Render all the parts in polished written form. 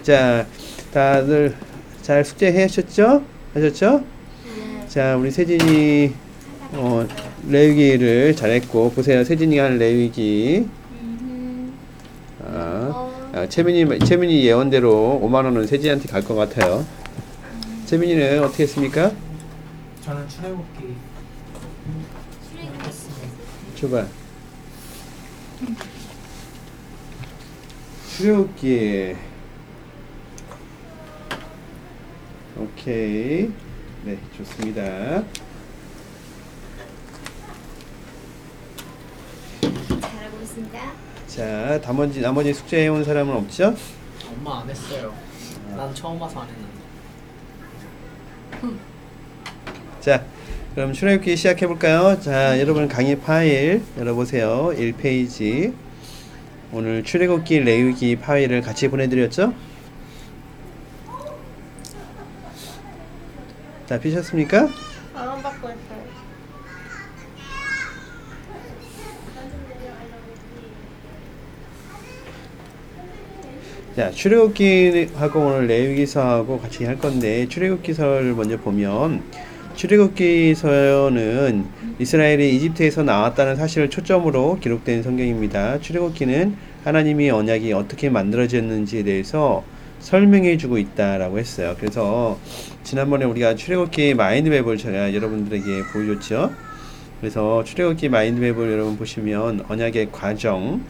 자, 다들 잘 숙제 하셨죠? 하셨죠? 자, 우리 세진이 레위기를 잘했고 보세요. 세진이가 한 레위기. 채민이 예언대로 5만 원은 세진이한테 갈 것 같아요. 채민이는 어떻게 했습니까? 저는 출애굽기 줘봐. 출애굽기. 오케이. 네, 좋습니다. 잘하고 있습니다. 자, 나머지 숙제 해온 사람은 없죠? 엄마 안 했어요. 난 처음 와서 안 했는데. 자, 그럼 출애굽기 시작해 볼까요? 자, 여러분 강의 파일 열어보세요. 1페이지. 오늘 출애굽기 레위기 파일을 같이 보내드렸죠? 자, 피셨습니까? 안 받고 있어요. 자, 출애굽기하고 오늘 레위기서하고 같이 할 건데 출애굽기서를 먼저 보면 출애굽기서는 이스라엘이 이집트에서 나왔다는 사실을 초점으로 기록된 성경입니다. 출애굽기는 하나님이 언약이 어떻게 만들어졌는지에 대해서 설명해 주고 있다라고 했어요. 그래서 지난번에 우리가 출애굽기 마인드맵을 제가 여러분들에게 보여줬죠. 그래서 출애굽기 마인드맵을 여러분 보시면 언약의 과정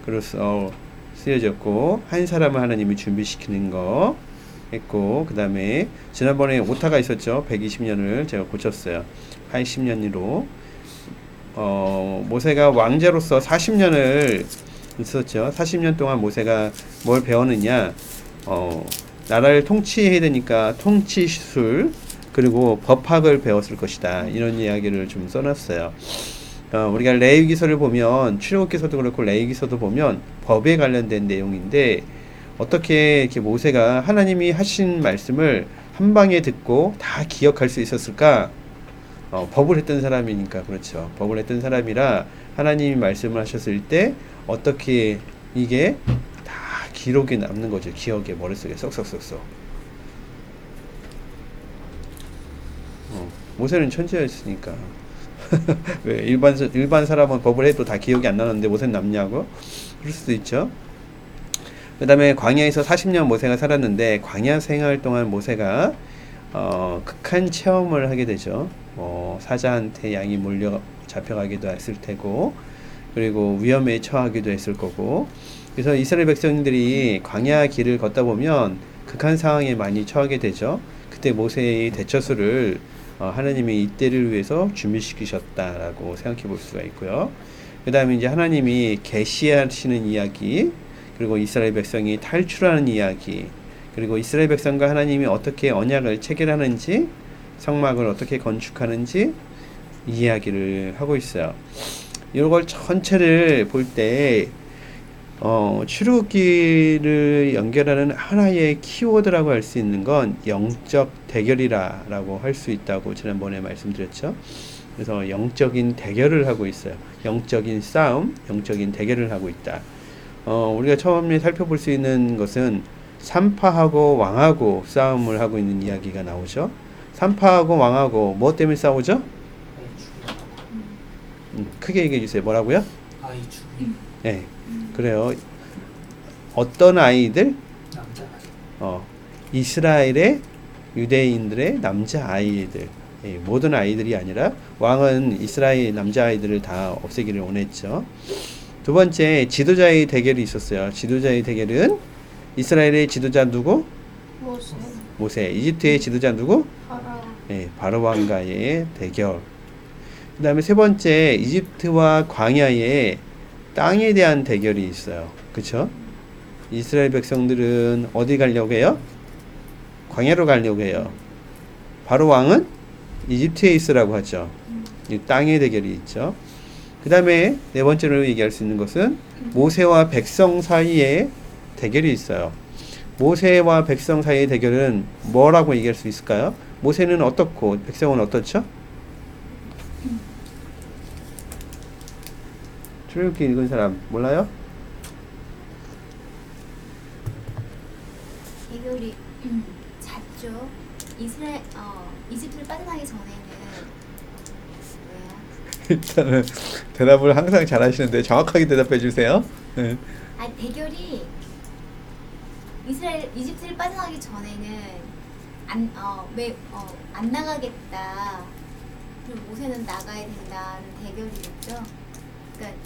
그래서 쓰여졌고 한 사람을 하나님이 준비시키는 거 했고 그 다음에 지난번에 오타가 있었죠. 120년을 제가 고쳤어요. 80년으로 모세가 왕자로서 40년을 있었죠. 40년 동안 모세가 뭘 배웠느냐 나라를 통치해야 되니까 통치술 그리고 법학을 배웠을 것이다. 이런 이야기를 좀 써놨어요. 우리가 레위기서를 보면 출애굽기서도 그렇고 레위기서도 보면 법에 관련된 내용인데 어떻게 이렇게 모세가 하나님이 하신 말씀을 한 방에 듣고 다 기억할 수 있었을까? 법을 했던 사람이니까 그렇죠. 법을 했던 사람이라 하나님이 말씀을 하셨을 때 어떻게 이게 다 기록에 남는 거죠. 기억에 머릿속에 쏙쏙쏙쏙. 모세는 천재였으니까. 왜 일반 사람은 법을 해도 다 기억이 안 나는데 모세는 남냐고? 그럴 수도 있죠. 그 다음에 광야에서 40년 모세가 살았는데 광야 생활 동안 모세가 극한 체험을 하게 되죠. 사자한테 양이 몰려 잡혀가기도 했을 테고 그리고 위험에 처하기도 했을 거고 그래서 이스라엘 백성들이 광야 길을 걷다 보면 극한 상황에 많이 처하게 되죠. 그때 모세의 대처수를 하나님이 이때를 위해서 준비시키셨다라고 생각해 볼 수가 있고요. 그 다음에 이제 하나님이 계시하시는 이야기 그리고 이스라엘 백성이 탈출하는 이야기 그리고 이스라엘 백성과 하나님이 어떻게 언약을 체결하는지 성막을 어떻게 건축하는지 이야기를 하고 있어요. 이걸 전체를 볼 때 출애굽기를 연결하는 하나의 키워드라고 할 수 있는 건 영적 대결이라고 할 수 있다고 지난번에 말씀드렸죠. 그래서 영적인 대결을 하고 있어요. 영적인 싸움, 영적인 대결을 하고 있다. 우리가 처음에 살펴볼 수 있는 것은 산파하고 왕하고 싸움을 하고 있는 이야기가 나오죠. 산파하고 왕하고 뭐 때문에 싸우죠? 크게 얘기해 주세요. 뭐라고요? 아이 죽이. 네, 그래요. 어떤 아이들? 남자. 이스라엘의 유대인들의 남자 아이들. 모든 아이들이 아니라 왕은 이스라엘 남자 아이들을 다 없애기를 원했죠. 두 번째 지도자의 대결이 있었어요. 지도자의 대결은 이스라엘의 지도자 누구? 모세. 이집트의 지도자 누구? 바로 왕과의 대결. 그 다음에 세 번째 이집트와 광야의 땅에 대한 대결이 있어요. 그쵸? 이스라엘 백성들은 어디 가려고 해요? 광야로 가려고 해요. 바로 왕은 이집트에 있으라고 하죠. 이 땅의 대결이 있죠. 그 다음에 네 번째로 얘기할 수 있는 것은 모세와 백성 사이에 대결이 있어요. 모세와 백성 사이의 대결은 뭐라고 얘기할 수 있을까요? 모세는 어떻고 백성은 어떻죠? 출애굽기 읽은 사람 몰라요? 대결이 잦죠. 이집트를 빠져나기 전에는 왜요? 일단은 대답을 항상 잘하시는데 정확하게 대답해 주세요. 네. 아 대결이 이집트를 빠져나기 전에는 안 나가겠다. 그리고 모세는 나가야 된다는 대결이겠죠. 그러니까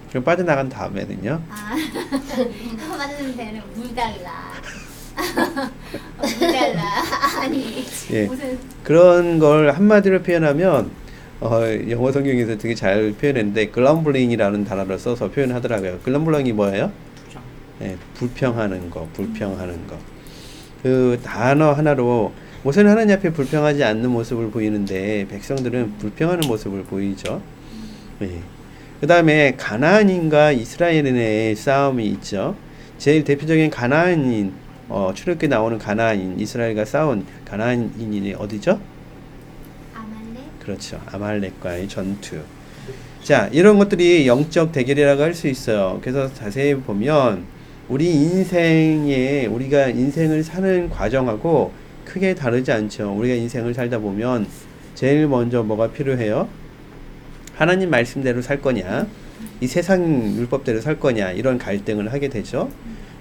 그럼 빠져나간 다음에는요? 맞는 데는 물 달라. 물 달라. 아니 예. 무슨 그런 걸 한마디로 표현하면 영어 성경에서 되게 잘 표현했는데 글럼블링이라는 단어를 써서 표현하더라고요. 글럼블링이 뭐예요? 부정. 예, 불평하는 거, 불평하는 거. 그 단어 하나로 모세는 하나님 앞에 불평하지 않는 모습을 보이는데 백성들은 불평하는 모습을 보이죠. 예. 그 다음에 가나안인과 이스라엘인의 싸움이 있죠. 제일 대표적인 가나안인, 출애굽기에 나오는 가나안인, 이스라엘과 싸운 가나안인이 어디죠? 아말렉. 그렇죠. 아말렉과의 전투. 자, 이런 것들이 영적 대결이라고 할 수 있어요. 그래서 자세히 보면 우리 인생에 우리가 인생을 사는 과정하고 크게 다르지 않죠. 우리가 인생을 살다 보면 제일 먼저 뭐가 필요해요? 하나님 말씀대로 살 거냐, 이 세상 율법대로 살 거냐, 이런 갈등을 하게 되죠.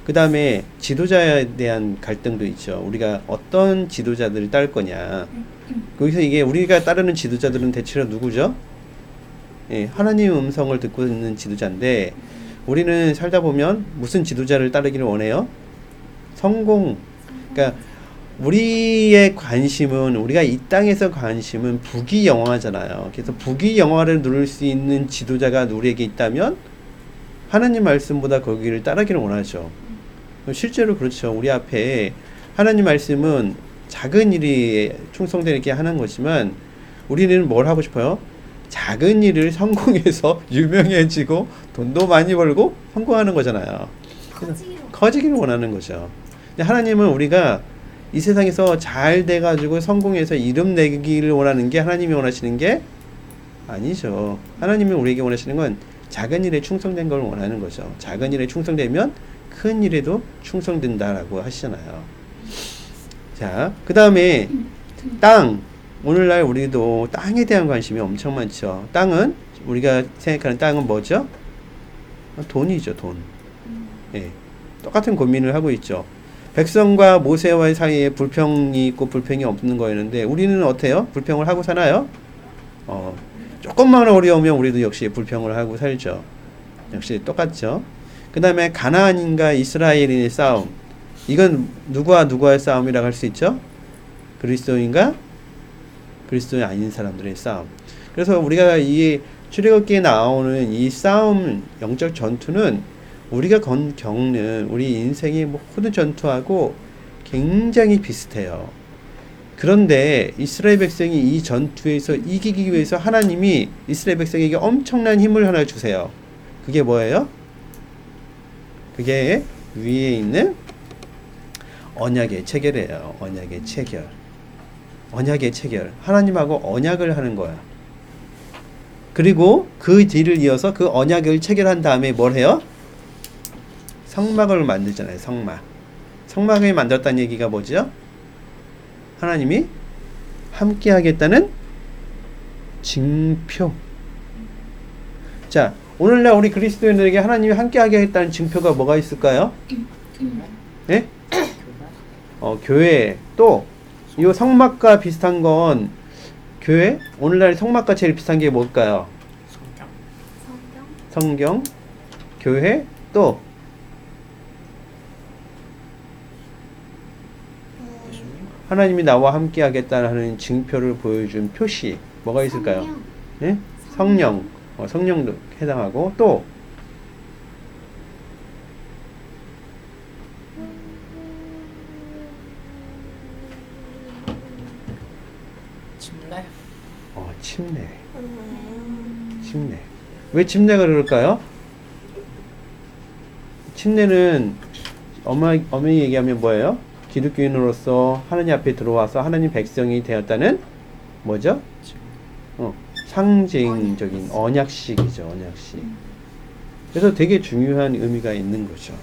그 다음에 지도자에 대한 갈등도 있죠. 우리가 어떤 지도자들을 따를 거냐. 거기서 이게 우리가 따르는 지도자들은 대체로 누구죠? 예, 하나님의 음성을 듣고 있는 지도자인데 우리는 살다 보면 무슨 지도자를 따르기를 원해요? 성공. 그러니까 우리의 관심은, 우리가 이 땅에서 관심은 부귀영화잖아요. 그래서 부귀영화를 누릴 수 있는 지도자가 우리에게 있다면 하나님 말씀보다 거기를 따르기를 원하죠. 실제로 그렇죠. 우리 앞에 하나님 말씀은 작은 일이 충성되게 하는 거지만 우리는 뭘 하고 싶어요? 작은 일을 성공해서 유명해지고 돈도 많이 벌고 성공하는 거잖아요. 커지기를 원하는 거죠. 근데 하나님은 우리가 이 세상에서 잘 돼가지고 성공해서 이름 내기를 원하는 게 하나님이 원하시는 게 아니죠. 하나님이 우리에게 원하시는 건 작은 일에 충성된 걸 원하는 거죠. 작은 일에 충성되면 큰 일에도 충성된다라고 하시잖아요. 자, 그 다음에 땅. 오늘날 우리도 땅에 대한 관심이 엄청 많죠. 땅은 우리가 생각하는 땅은 뭐죠? 돈이죠, 돈. 예, 똑같은 고민을 하고 있죠. 백성과 모세와의 사이에 불평이 있고 불평이 없는 거였는데 우리는 어때요? 불평을 하고 사나요? 조금만 어려우면 우리도 역시 불평을 하고 살죠. 역시 똑같죠. 그 다음에 가나안인과 이스라엘인의 싸움. 이건 누구와 누구의 싸움이라고 할 수 있죠? 그리스도인과 그리스도인 아닌 사람들의 싸움. 그래서 우리가 이 출애굽기에 나오는 이 싸움, 영적 전투는 우리가 겪는 우리 인생의 모든 전투하고 굉장히 비슷해요. 그런데 이스라엘 백성이 이 전투에서 이기기 위해서 하나님이 이스라엘 백성에게 엄청난 힘을 하나 주세요. 그게 뭐예요? 그게 위에 있는 언약의 체결이에요. 언약의 체결. 언약의 체결. 하나님하고 언약을 하는 거야. 그리고 그 뒤를 이어서 그 언약을 체결한 다음에 뭘 해요? 성막을 만들잖아요. 성막. 성막을 만들었다는 얘기가 뭐죠? 하나님이 함께 하겠다는 징표. 자, 오늘날 우리 그리스도인들에게 하나님이 함께 하겠다는 징표가 뭐가 있을까요? 네? 교회. 또 이 성막과 비슷한 건 교회? 오늘날 성막과 제일 비슷한 게 뭘까요? 성경, 교회, 또 하나님이 나와 함께 하겠다는 증표를 보여준 표시 뭐가 있을까요? 성령. 네? 성령. 성령도 해당하고 또 침례. 침례. 침례. 왜 침례가 그럴까요? 침례는 엄연히 얘기하면 뭐예요? 기독교인으로서 하나님 앞에 들어와서 하나님 백성이 되었다는 뭐죠? 상징적인 언약식이죠. 언약식. 그래서 되게 중요한 의미가 있는 거죠.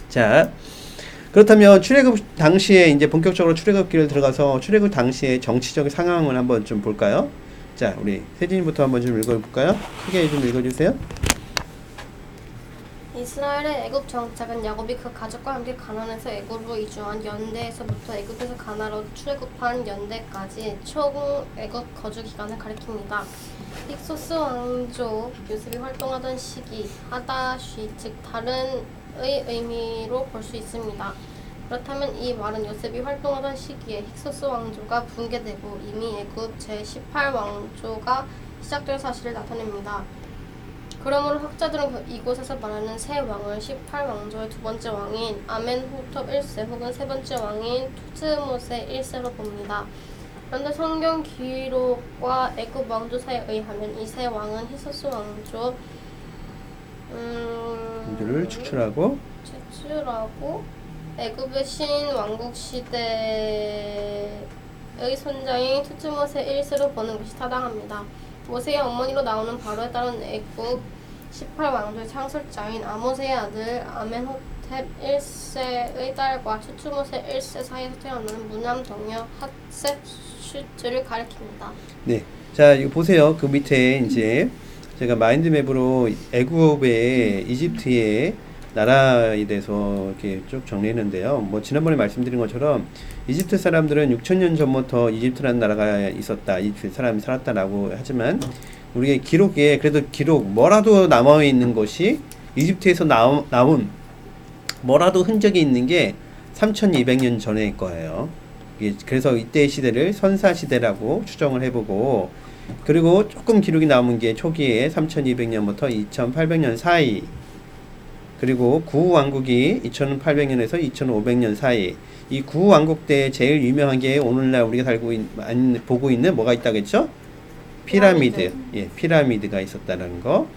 자, 그렇다면 출애굽 당시에 이제 본격적으로 출애굽기를 들어가서 출애굽 당시의 정치적 상황을 한번 좀 볼까요? 자, 우리 세진이부터 한번 좀 읽어볼까요? 크게 좀 읽어주세요. 이스라엘의 애굽 정착은 야곱이 그 가족과 함께 가나안에서 애굽으로 이주한 연대에서부터 애굽에서 가나안으로 출애굽한 연대까지 총 애굽 거주 기간을 가리킵니다. 힉소스 왕조 요셉이 활동하던 시기 하다쉬 즉 다른의 의미로 볼 수 있습니다. 그렇다면 이 말은 요셉이 활동하던 시기에 힉소스 왕조가 붕괴되고 이미 애굽 제18왕조가 시작된 사실을 나타냅니다. 그러므로 학자들은 이곳에서 말하는 새 왕을 18왕조의 두 번째 왕인 아멘호톱 1세 혹은 세 번째 왕인 투트모세 1세로 봅니다. 그런데 성경 기록과 애굽 왕조사에 의하면 이 세 왕은 히소스 왕조 를 추출하고 애굽의 신왕국 시대의 손자인 투트모세 1세로 보는 것이 타당합니다. 모세의 어머니로 나오는 바로에 따른 애굽 18왕조의 창설자인 아모스의 아들 아멘호텝 1세의 딸과 투트모세 1세 사이에서 태어나는 무남동녀 핫셋슈트를 가리킵니다. 네, 자 이거 보세요. 그 밑에 이제 제가 마인드맵으로 애굽의 이집트의 나라에 대해서 이렇게 쭉 정리했는데요. 뭐 지난번에 말씀드린 것처럼 이집트 사람들은 6,000년 전부터 이집트라는 나라가 있었다. 이집트 사람이 살았다라고 하지만 우리의 기록에 그래도 뭐라도 남아 있는 것이 이집트에서 나온 뭐라도 흔적이 있는 게 3,200년 전의 거예요. 그래서 이때의 시대를 선사 시대라고 추정을 해보고 그리고 조금 기록이 남은 게 초기에 3,200년부터 2,800년 사이 그리고 구왕국이 2,800년에서 2,500년 사이 이 구왕국 때 제일 유명한 게 오늘날 우리가 보고 있는 뭐가 있다겠죠? 피라미드. 예, 피라미드가 있었다는 거.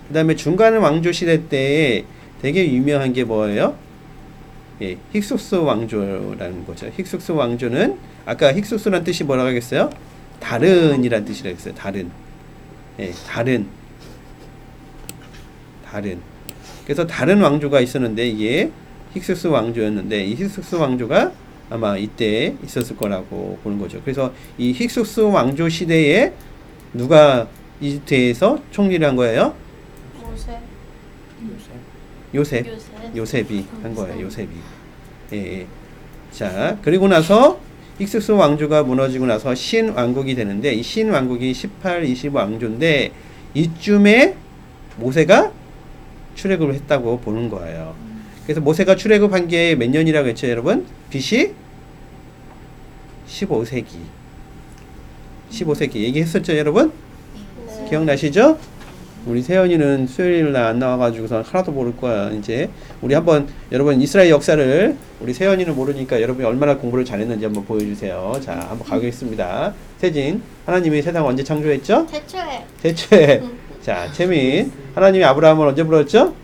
그 다음에 중간 왕조 시대 때에 되게 유명한 게 뭐예요? 예, 힉소스 왕조라는 거죠. 힉소스 왕조는 아까 힉소스란 뜻이 뭐라고 하겠어요? 다른이란 뜻이라고 했어요. 다른. 예, 다른. 그래서 다른 왕조가 있었는데 이게 힉소스 왕조였는데 이 힉소스 왕조가 아마 이때 있었을 거라고 보는 거죠. 그래서 이 힉소스 왕조 시대에 누가 이집트에서 총리를 한 거예요? 요셉이 한 거예요. 요셉이. 예. 자, 그리고 나서 힉소스 왕조가 무너지고 나서 신왕국이 되는데 이 신왕국이 18, 20 왕조인데 이쯤에 모세가 출애굽을 했다고 보는 거예요. 그래서 모세가 출애굽한 게 몇 년이라고 했죠, 여러분? BC 15세기. 15세기 얘기했었죠, 여러분? 네. 기억나시죠? 우리 세연이는 수요일 날 안 나와가지고서 하나도 모를 거야. 이제 우리 한번 여러분 이스라엘 역사를 우리 세연이는 모르니까 여러분이 얼마나 공부를 잘했는지 한번 보여주세요. 자, 한번 가겠습니다. 세진, 하나님이 세상을 언제 창조했죠? 태초에. 자, 채민, 하나님이 아브라함을 언제 불렀죠?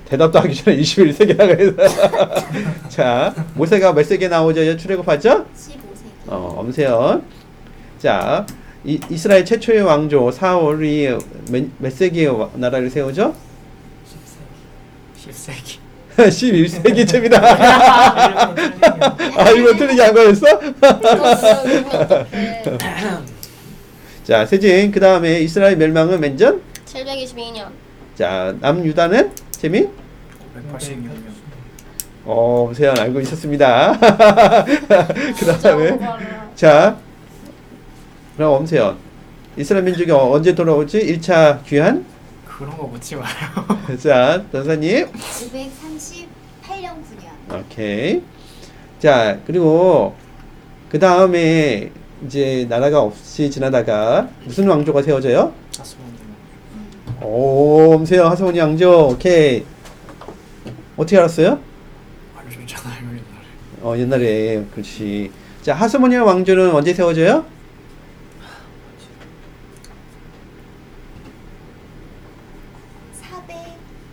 대답도 하기 전에 21세기라고 해서. 자, 모세가 몇 세기에 나오죠? 출애굽하죠? 15세기. 엄세연. 자, 이스라엘 최초의 왕조 사울이 몇 세기에 나라를 세우죠? 10세기. 11세기쯤이다. 아, 이거 틀리게 한 거였어? 자, 세진. 그 다음에 이스라엘 멸망은 몇 년? 722년. 자, 남유다는? 재민? 586년. 세연 알고 있었습니다. 그 다음에. 자, 그럼 엄세연. 이스라엘 민족이 언제 돌아오지? 1차 귀환? 그런 거 묻지 마요. 자, 전사님. 938년 9년. 오케이. 자, 그리고 그 다음에 이제 나라가 없이 지나다가 무슨 왕조가 세워져요? 엄세연 하소니 왕조. 오케이. 어떻게 알았어요? 알려줬잖아요, 옛날에. 옛날에. 그렇지. 자, 하스모니아 왕조는 언제 세워져요?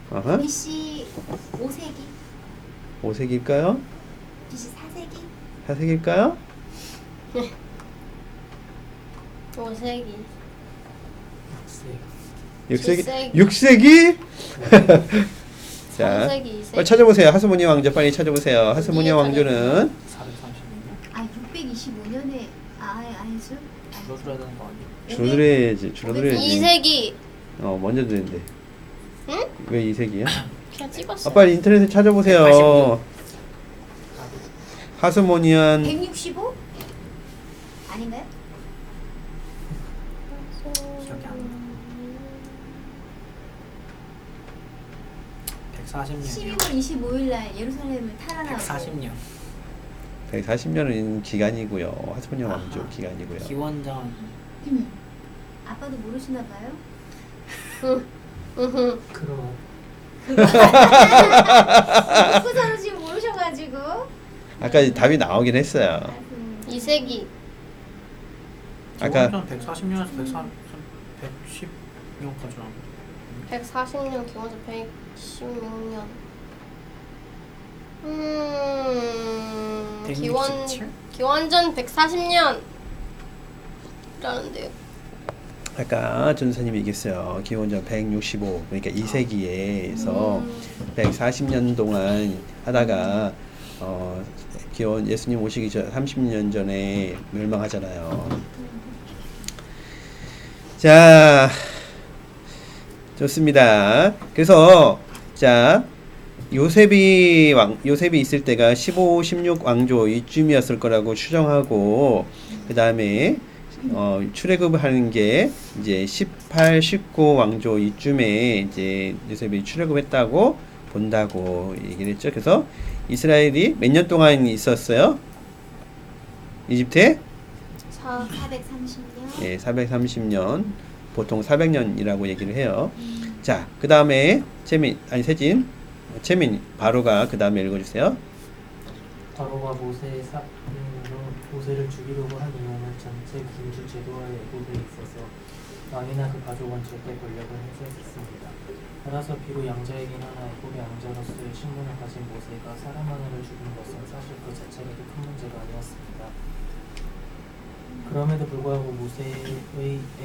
400 BC 5세기. 5세기일까요? BC 4세기. 4세기일까요? 5세기. 6세기? 7세기. 6세기? 자, 3세기, 2세기. 빨리 찾아보세요. 하스모니아 왕조 빨리 찾아보세요. 하스모니아 왕조는 436년? 아 625년에 아니죠? 줄어들어야 되는 거 아니에요? 줄어들어야지. 줄어들어야지. 2세기. 먼저 되는데. 응? 왜 2세기야? 그냥 찍었어. 빨리 인터넷에 찾아보세요. 186. 하스모니안 165? 아닌가요? 기억이 안 나. 140년이요. 12월 25일 날 예루살렘을 탈환하고 140년. 140년은 기간이고요. 하스모니아 왕조 아하. 기간이고요. 기원전 아빠도 모르시나 봐요? 그럼 듣고서는 지금 모르셔가지고 아까 답이 나오긴 했어요. 2세기. 아까 기원전 140년에서 110년까지 나온 140년, 기원전 116년. 167? 기원전 140년. 라는데요. 아까 전사님이 얘기했어요. 기원전 165 그러니까 2세기에서 140년 동안 하다가 예수님 오시기 전 30년 전에 멸망하잖아요. 자, 좋습니다. 그래서 자 요셉이 있을 때가 15, 16 왕조 이쯤이었을 거라고 추정하고 그 다음에 출애굽하는 게 이제 18, 19 왕조 이쯤에 이제 요셉이 출애굽했다고 본다고 얘기를 했죠. 그래서 이스라엘이 몇 년 동안 있었어요? 이집트에? 430년. 예, 430년. 보통 400년이라고 얘기를 해요. 자, 그 다음에 세진, 바로가 그 다음에 읽어주세요. 바로가 모세를 죽이려고 한 이유는 전체 군주 제도와의 애국에 있어서 왕이나 그 가족은 절대 권력을 행사했습니다. 따라서 비록 양자이긴 하나 애국의 양자로서의 신분을 가진 모세가 사람 하나를 죽인 것은 사실 그 자체로도 큰 문제가 아니었습니다. 그럼에도 불구하고 모세의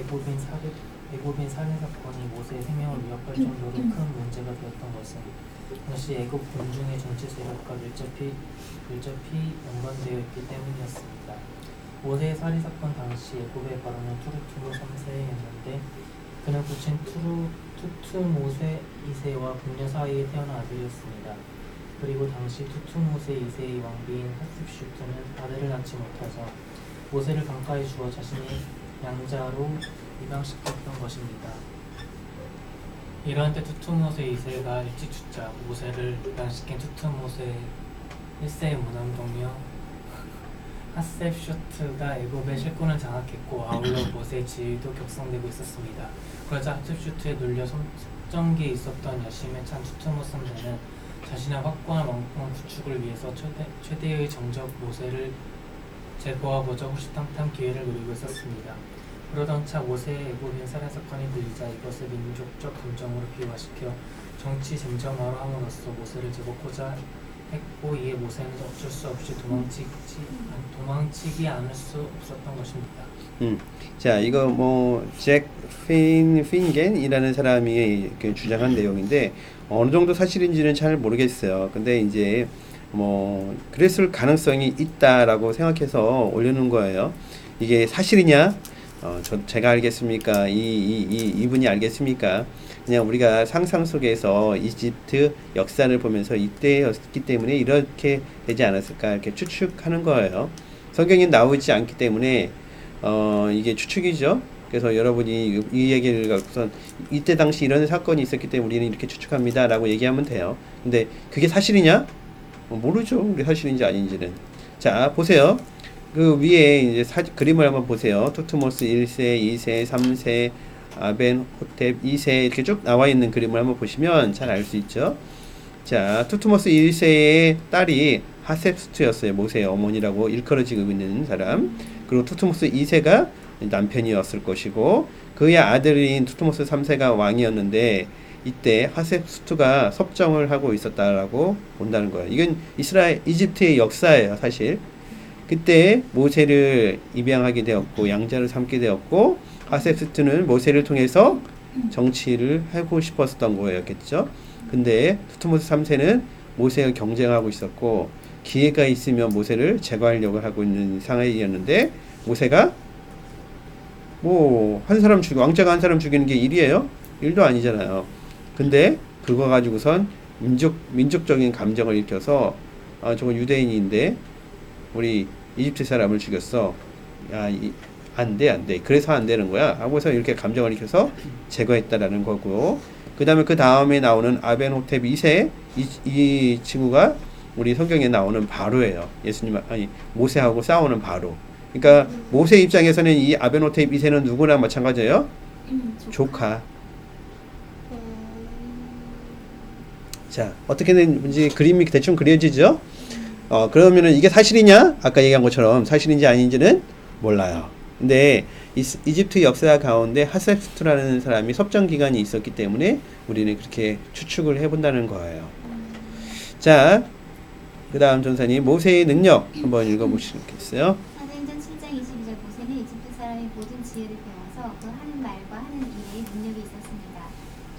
애국인 살해 사건이 모세의 생명을 위협할 정도로 큰 문제가 되었던 것은 당시 애국 군중의 전체 세력과 밀접히 연관되어 있기 때문이었습니다. 모세의 살해 사건 당시 애국의 바로는 투르투루 3세였는데 그는 부친 투투모세 2세와 궁녀 사이에 태어난 아들이었습니다. 그리고 당시 투투모세 2세의 왕비인 하십슈트는 아들을 낳지 못하자 모세를 강가에 주어 자신의 양자로 입양시켰던 것입니다. 이러한 때 투투모세 2세가 일찍 죽자 모세를 입양시킨 투투모세 1세의 무남동료 하셉슈트가 애굽의 실권을 장악했고 아울러 모세의 지위도 격상되고 있었습니다. 그러자 하셉슈트에 눌려 속정기에 있었던 열심에 찬 투투모세 3세는 자신의 확고한 왕권 구축을 위해서 최대의 정적 모세를 제거하고자 호시탐탐 기회를 노리고 있었습니다. 그러던 차 모세의 애굽인 살해 사건이 들리자 이것을 민족적 감정으로 비화시켜 정치 쟁점화로 함으로써 모세를 제거하고자 했고 이에 모세는 어쩔 수 없이 도망치기 않을 수 없었던 것입니다. 자, 이거 잭 핀겐이라는 사람이 주장한 내용인데 어느 정도 사실인지는 잘 모르겠어요. 근데 이제 그랬을 가능성이 있다라고 생각해서 올려놓은 거예요. 이게 사실이냐? 제가 알겠습니까? 이분이 알겠습니까? 그냥 우리가 상상 속에서 이집트 역사를 보면서 이때였기 때문에 이렇게 되지 않았을까 이렇게 추측하는 거예요. 성경에 나오지 않기 때문에 이게 추측이죠. 그래서 여러분이 이 얘기를 갖고선 이때 당시 이런 사건이 있었기 때문에 우리는 이렇게 추측합니다 라고 얘기하면 돼요. 근데 그게 사실이냐? 모르죠. 우리 사실인지 아닌지는. 자, 보세요. 그 위에 이제 그림을 한번 보세요. 투투모스 1세, 2세, 3세, 아벤호텝 2세 이렇게 쭉 나와 있는 그림을 한번 보시면 잘 알 수 있죠. 자, 투투모스 1세의 딸이 하셉스투였어요. 모세의 어머니라고 일컬어지고 있는 사람. 그리고 투투모스 2세가 남편이었을 것이고 그의 아들인 투투모스 3세가 왕이었는데 이때 하셉스투가 섭정을 하고 있었다라고 본다는 거예요. 이건 이집트의 역사예요, 사실. 그때 모세를 입양하게 되었고 양자를 삼게 되었고 하셉스투는 모세를 통해서 정치를 하고 싶었던 거였겠죠. 근데 두트모스 3세는 모세와 경쟁하고 있었고 기회가 있으면 모세를 제거하려고 하고 있는 상황이었는데 모세가 뭐 한 사람 죽이 왕자가 한 사람 죽이는 게 일이에요? 일도 아니잖아요. 근데 그거 가지고선 민족적인 감정을 일으켜서 아 저건 유대인인데 우리 이집트 사람을 죽였어. 야 안 돼. 그래서 안 되는 거야. 하고서 이렇게 감정을 일으켜서 제거했다라는 거고 그 다음에 나오는 아벤호텝 2세 이 친구가 우리 성경에 나오는 바로예요. 모세하고 싸우는 바로. 그러니까 모세 입장에서는 이 아벤호텝 2세는 누구나 마찬가지예요. 조카. 자, 어떻게 되는지 그림이 대충 그려지죠? 그러면은 이게 사실이냐? 아까 얘기한 것처럼 사실인지 아닌지는 몰라요. 근데 이집트 역사 가운데 하셉스투라는 사람이 섭정 기간이 있었기 때문에 우리는 그렇게 추측을 해본다는 거예요. 자, 그 다음 전사님 모세의 능력 한번 읽어보시겠어요? 사도행전 7장 22절 모세는 이집트 사람의 모든 지혜를 배워서 그 하는 말과 하는 일에 능력이 있었습니다.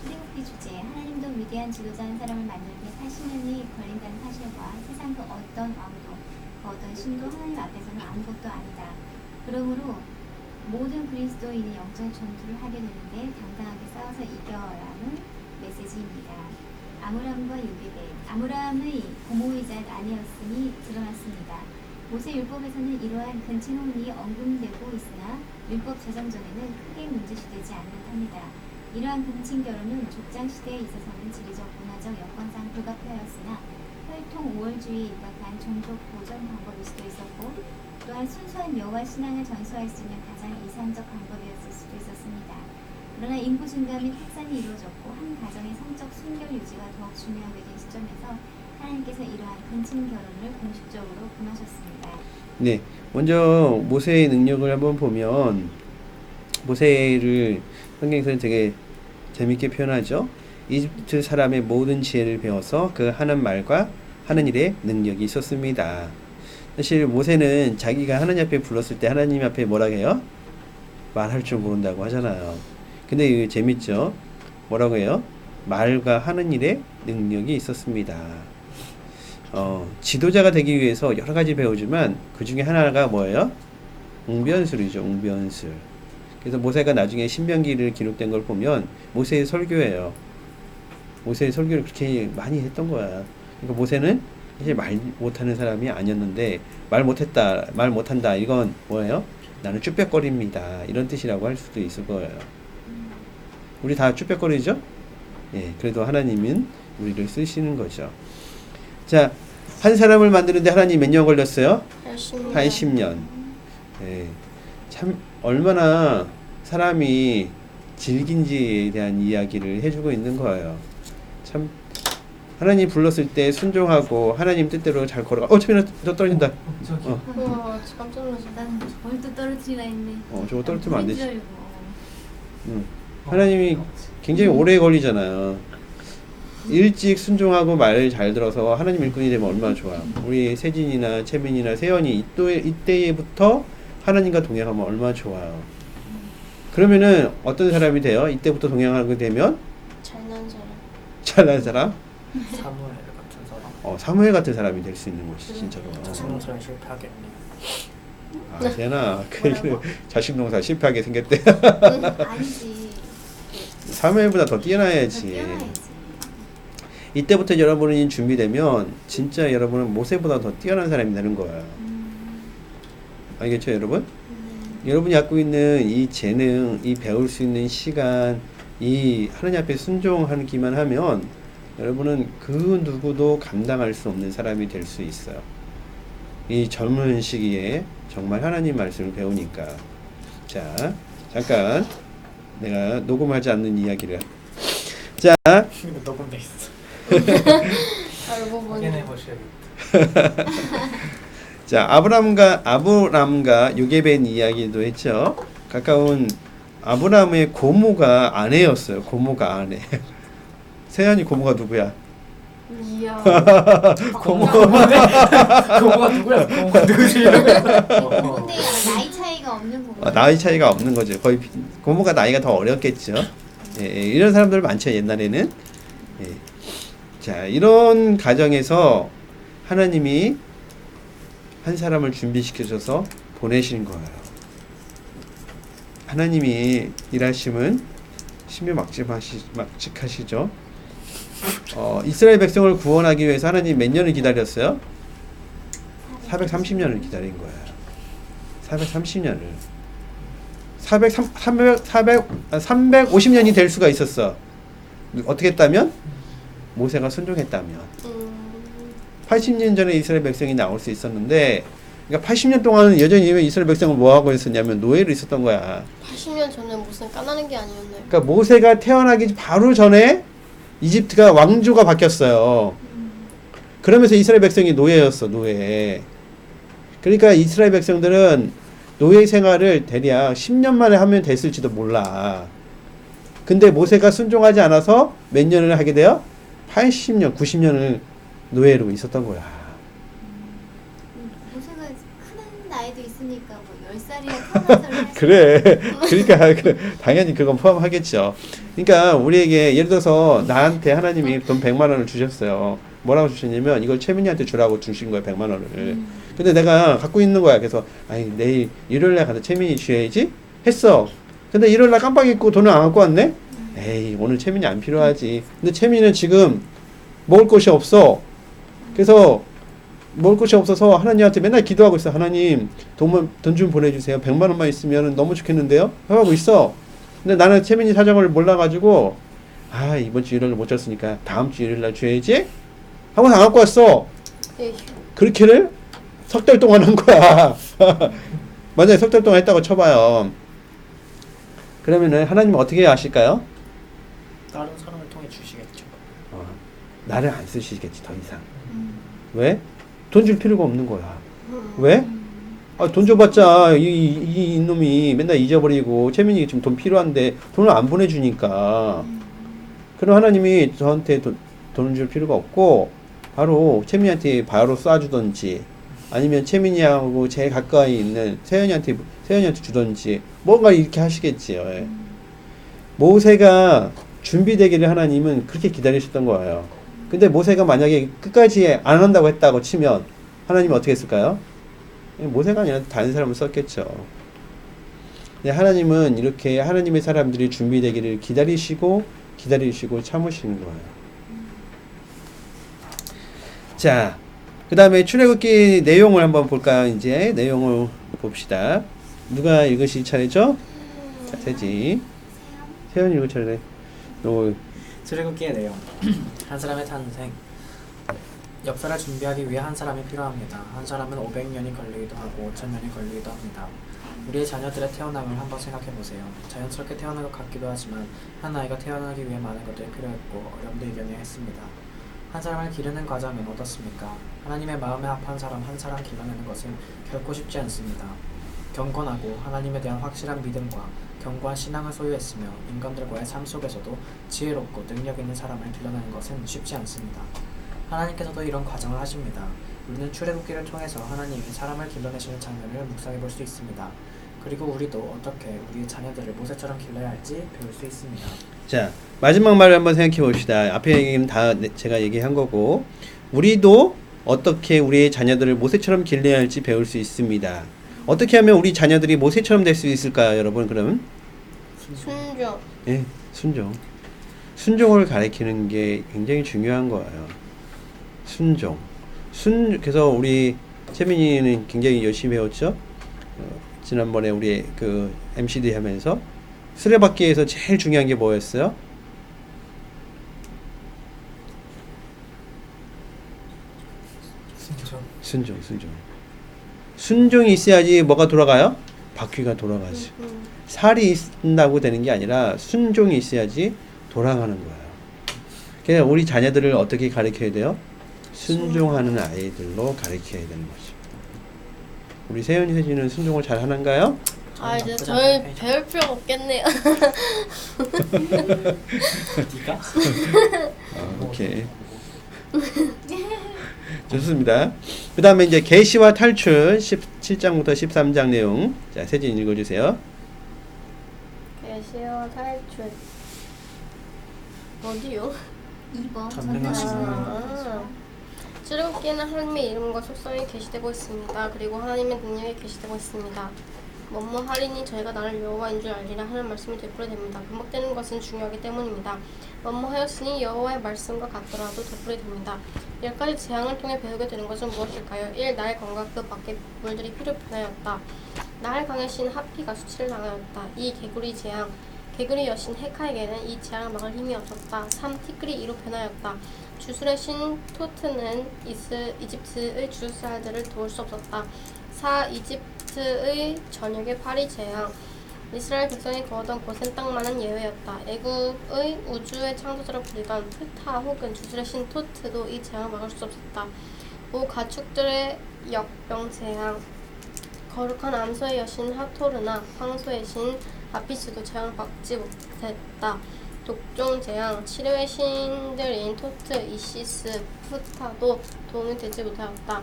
출애굽기 주제 하나님도 위대한 지도자 한 사람을 만드는데 80년이 걸린다는 사실과 세상 그 어떤 왕도 그 어떤 신도 하나님 앞에서는 아무것도 아니다. 그러므로 모든 그리스도인이 영적 전투를 하게 되는데 당당하게 싸워서 이겨라는 메시지입니다. 아므람과 요게벳 아므람의 고모이자 아내였음이 드러났습니다. 모세 율법에서는 이러한 근친혼이 언급되고 있으나 율법 제정 전에는 크게 문제시되지 않는답니다. 이러한 근친 결혼은 족장 시대에 있어서는 지리적 문화적 여건상 불가피하였으나 혈통 5월주의에 입각한 종족 보존 방법일 수도 있었고 또한 순수한 여호와 신앙을 전수할 수 있는 가장 이상적 방법이었을 수도 있었습니다. 그러나 인구 증가 및 확산이 이루어졌고 한 가정의 성적 순결 유지가 더욱 중요하게 된 시점에서 하나님께서 이러한 근친 결혼을 공식적으로 금하셨습니다. 네, 먼저 모세의 능력을 한번 보면 모세를 성경에서는 되게 재밌게 표현하죠. 이집트 사람의 모든 지혜를 배워서 그 하는 말과 하는 일에 능력이 있었습니다. 사실 모세는 자기가 하나님 앞에 불렀을 때 하나님 앞에 뭐라 해요? 말할 줄 모른다고 하잖아요. 근데 이거 재밌죠? 뭐라고 해요? 말과 하는 일에 능력이 있었습니다. 지도자가 되기 위해서 여러 가지 배우지만 그 중에 하나가 뭐예요? 웅변술이죠. 웅변술. 그래서 모세가 나중에 신명기를 기록된 걸 보면 모세의 설교예요. 모세의 설교를 그렇게 많이 했던 거야. 그러니까 모세는 사실 말 못하는 사람이 아니었는데 말 못한다 이건 뭐예요? 나는 쭈뼛거립니다 이런 뜻이라고 할 수도 있을 거예요. 우리 다 쭈뼛거리죠? 예, 그래도 하나님은 우리를 쓰시는 거죠. 자, 한 사람을 만드는데 하나님 몇 년 걸렸어요? 80년. 예, 참 얼마나 사람이 질긴지에 대한 이야기를 해주고 있는 거예요. 참 하나님 불렀을 때 순종하고 하나님 뜻대로 잘 걸어가. 저기 저 떨어진다. 저기 우와, 깜짝 놀랐어. 나는 저걸 또 떨어뜨리라 했네. 저거 떨어뜨리면 안 되지. 줄 알고. 하나님이 굉장히 오래 걸리잖아요. 일찍 순종하고 말 잘 들어서 하나님 일꾼이 되면 얼마나 좋아. 우리 세진이나 채민이나 세연이 이때부터 하나님과 동행하면 얼마나 좋아요. 그러면은 어떤 사람이 돼요? 이때부터 동행하게 되면 잘난 사람. 잘난 사람? 사무엘 같은 사람. 사무엘 같은 사람이 될 수 있는 것이 진짜로. 자신농사에 실패하겠네. 되나? 자식 농사 실패하게 생겼대. 아니지. 사무엘보다 더 뛰어나야지. 뛰어나야지. 이때부터 여러분이 준비되면 진짜 여러분은 모세보다 더 뛰어난 사람이 되는 거예요. 알겠죠, 여러분? 여러분이 갖고 있는 이 재능, 이 배울 수 있는 시간, 이 하나님 앞에 순종하기만 하면 여러분은 그 누구도 감당할 수 없는 사람이 될 수 있어요. 이 젊은 시기에 정말 하나님 말씀을 배우니까. 자, 잠깐 내가 녹음하지 않는 이야기를. 자, 이거 녹음돼 있어. 알고 보니. 확인해 보셔야겠다. 자, 아브람과 요게벳 이야기도 했죠. 가까운 아브람의 고모가 아내였어요. 고모가 아내. 세연이 고모가 누구야? 이야. 그거가 누구야? 그거가 누구지? 근데 나이 차이가 없는 부분. 나이 차이가 없는 거죠. 거의 고모가 나이가 더 어렸겠죠. 예, 이런 사람들 많죠, 옛날에는. 예. 자, 이런 가정에서 하나님이 한 사람을 준비시켜줘서 보내신 거예요. 하나님이 일하심은 신묘막측하시죠. 이스라엘 백성을 구원하기 위해서 하나님 몇 년을 기다렸어요? 430년을 기다린 거예요. 430년을. 350년이 될 수가 있었어. 어떻게 했다면? 모세가 순종했다면. 80년 전에 이스라엘 백성이 나올 수 있었는데, 그러니까 80년 동안은 여전히 이스라엘 백성은 뭐 하고 있었냐면 노예로 있었던 거야. 80년 전에 무슨 까나는 게 아니었나요? 그러니까 모세가 태어나기 바로 전에 이집트가 왕조가 바뀌었어요. 그러면서 이스라엘 백성이 노예였어, 노예. 그러니까 이스라엘 백성들은 노예 생활을 대략 10년 만에 하면 됐을지도 몰라. 근데 모세가 순종하지 않아서 몇 년을 하게 돼요? 80년, 90년을 노예로 있었던 거야. 모세가 큰 나이도 있으니까 뭐 10살이야 태어나서 그래. 그러니까 당연히 그건 포함하겠죠. 그러니까 우리에게 예를 들어서 나한테 하나님이 돈 100만 원을 주셨어요. 뭐라고 주셨냐면 이걸 최민희한테 주라고 주신 거예요. 100만 원을. 근데 내가 갖고 있는 거야. 그래서 아니 내일 일요일날 가서 최민희 줘야지 했어. 근데 일요일날 깜빡 잊고 돈을 안 갖고 왔네? 에이 오늘 최민희 안 필요하지. 근데 최민희는 지금 먹을 것이 없어. 그래서 먹을 것이 없어서 하나님한테 맨날 기도하고 있어. 하나님 돈 좀 보내주세요. 100만 원만 있으면 너무 좋겠는데요? 하고 있어. 근데 나는 최민희 사정을 몰라가지고 아 이번 주 일요일 못 줬으니까 다음 주 일요일날 줘야지 하고 안 갖고 왔어. 에휴. 그렇게를 석 달 동안 한 거야. 만약에 석 달 동안 했다고 쳐봐요. 그러면은 하나님은 어떻게 하실까요? 다른 사람을 통해 주시겠죠. 나를 안 쓰시겠지 더 이상. 왜? 돈 줄 필요가 없는 거야. 왜? 돈 줘봤자 이 놈이 맨날 잊어버리고 채민이 지금 돈 필요한데 돈을 안 보내주니까. 그럼 하나님이 저한테 돈을 줄 필요가 없고 바로 채민이한테 바로 쏴주던지 아니면 채민이하고 제일 가까이 있는 세연이한테 주던지 뭔가 이렇게 하시겠지요. 예. 모세가 준비되기를 하나님은 그렇게 기다리셨던 거예요. 근데 모세가 만약에 끝까지 안 한다고 했다고 치면 하나님은 어떻게 했을까요? 모세가 아니라 다른 사람을 썼겠죠. 근데 하나님은 이렇게 하나님의 사람들이 준비되기를 기다리시고 참으시는 거예요. 자, 그 다음에 출애굽기 내용을 한번 볼까요? 이제 내용을 봅시다. 누가 읽으실 차례죠? 자, 세지. 세연이 읽을 차례네. 출애굽기의 내용. 한 사람의 탄생. 역사를 준비하기 위해 한 사람이 필요합니다. 한 사람은 500년이 걸리기도 하고 5,000년이 걸리기도 합니다. 우리의 자녀들의 태어남을 한번 생각해보세요. 자연스럽게 태어난 것 같기도 하지만 한 아이가 태어나기 위해 많은 것들이 필요했고 어려움도 이겨내야 했습니다. 한 사람을 기르는 과정은 어떻습니까? 하나님의 마음에 합한 사람 한 사람 길러내는 것은 결코 쉽지 않습니다. 경건하고 하나님에 대한 확실한 믿음과 견고한 신앙을 소유했으며 인간들과의 삶 속에서도 지혜롭고 능력 있는 사람을 길러내는 것은 쉽지 않습니다. 하나님께서도 이런 과정을 하십니다. 우리는 출애굽기를 통해서 하나님이 사람을 길러내시는 장면을 묵상해 볼 수 있습니다. 그리고 우리도 어떻게 우리의 자녀들을 모세처럼 길러야 할지 배울 수 있습니다. 자, 마지막 말을 한번 생각해 봅시다. 앞에 얘기는 다 제가 얘기한 거고 우리도 어떻게 우리의 자녀들을 모세처럼 길러야 할지 배울 수 있습니다. 어떻게 하면 우리 자녀들이 모세처럼 될 수 있을까요, 여러분? 그러면? 순종. 예, 순종. 순종을 가리키는 게 굉장히 중요한 거예요. 순종. 그래서 우리 채민이는 굉장히 열심히 배웠죠. 지난번에 우리 그 MCD 하면서 수레바퀴에서 제일 중요한 게 뭐였어요? 순종. 순종이 있어야지 뭐가 돌아가요? 바퀴가 돌아가지. 살이 있다고 되는 게 아니라 순종이 있어야지 돌아가는 거예요. 그래서 우리 자녀들을 어떻게 가르쳐야 돼요? 순종하는 아이들로 가르쳐야 되는 거죠. 우리 세연이 세진은 순종을 잘 하는가요? 아 이제 저희 배울 필요가 없겠네요. 네가? 오케이. 좋습니다. 그 다음에 이제 계시와 탈출 17장부터 13장 내용. 자, 세진 읽어주세요. 계시와 탈출 어디요? 2번 전능하신 아, 출애굽기에는 하나님의 이름과 속성이 계시되고 있습니다. 그리고 하나님의 능력이 계시되고 있습니다. 뭐뭐 하리니 저희가 나를 여호와인 줄 알리라 하는 말씀이 되풀이됩니다. 반복되는 것은 중요하기 때문입니다. 뭐뭐 하였으니 여호와의 말씀과 같더라도 되풀이됩니다. 10가지 재앙을 통해 배우게 되는 것은 무엇일까요? 1. 나일 강과 그 밖의 물들이 피를 변하였다. 나일 강의 신 하피가 수치를 당하였다. 2. 개구리 재앙 개구리 여신 헤카에게는 이 재앙을 막을 힘이 없었다. 3. 티끌이 이로 변하였다. 주술의 신 토트는 이집트의 주술사들을 도울 수 없었다. 4. 이집트의 전역의 파리 재앙 이스라엘 백성이 거하던 곳은 딱 많은 예외였다. 애굽의 우주의 창조자로 불리던 프타 혹은 주술의 신 토트도 이 재앙을 막을 수 없었다. 5. 가축들의 역병 재앙 거룩한 암소의 여신 하토르나 황소의 신 아피스도 재앙을 막지 못했다. 독종 재앙 치료의 신들인 토트, 이시스, 푸타도 도움이 되지 못하였다.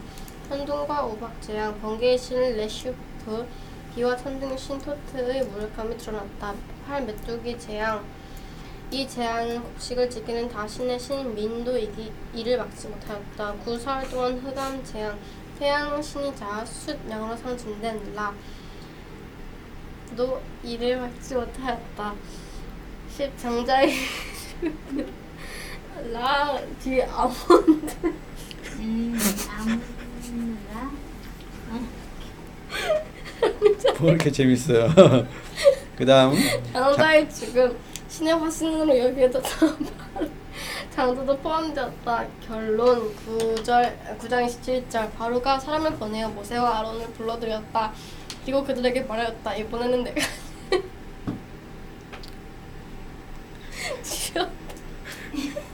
천둥과 우박 재앙 번개의 신 레슈프 비와 천둥의 신 토트의 무력함이 드러났다. 팔 메뚜기 재앙 이 재앙은 곡식을 지키는 다신의 신 민도 이를 막지 못하였다. 9. 사흘 동안 흑암 재앙 태양 신이자 숫 양으로 상징된 라도 이를 막지 못하였다. 10. 장자의 라 뒤에 아몬드 아무라 뭐 이렇게 재밌어요. 그 다음 장자의 죽음 신의 화신으로 여기에도 장자도 포함되었다. 결론 9장 27절 바로가 사람을 보내어 모세와 아론을 불러들였다. 그리고 그들에게 말하였다. 이번에는 내가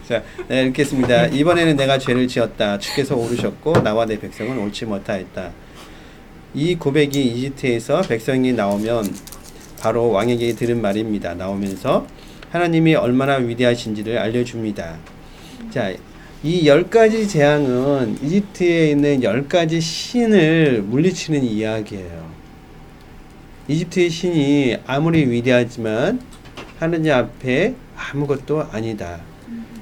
자, 네, 읽겠습니다. 이번에는 내가 죄를 지었다. 주께서 오르셨고 나와 내 백성은 옳지 못하였다. 이 고백이 이집트에서 백성이 나오면 바로 왕에게 들은 말입니다. 나오면서 하나님이 얼마나 위대하신지를 알려줍니다. 자, 이 10가지 재앙은 이집트에 있는 10가지 신을 물리치는 이야기예요. 이집트의 신이 아무리 위대하지만 하느님 앞에 아무것도 아니다.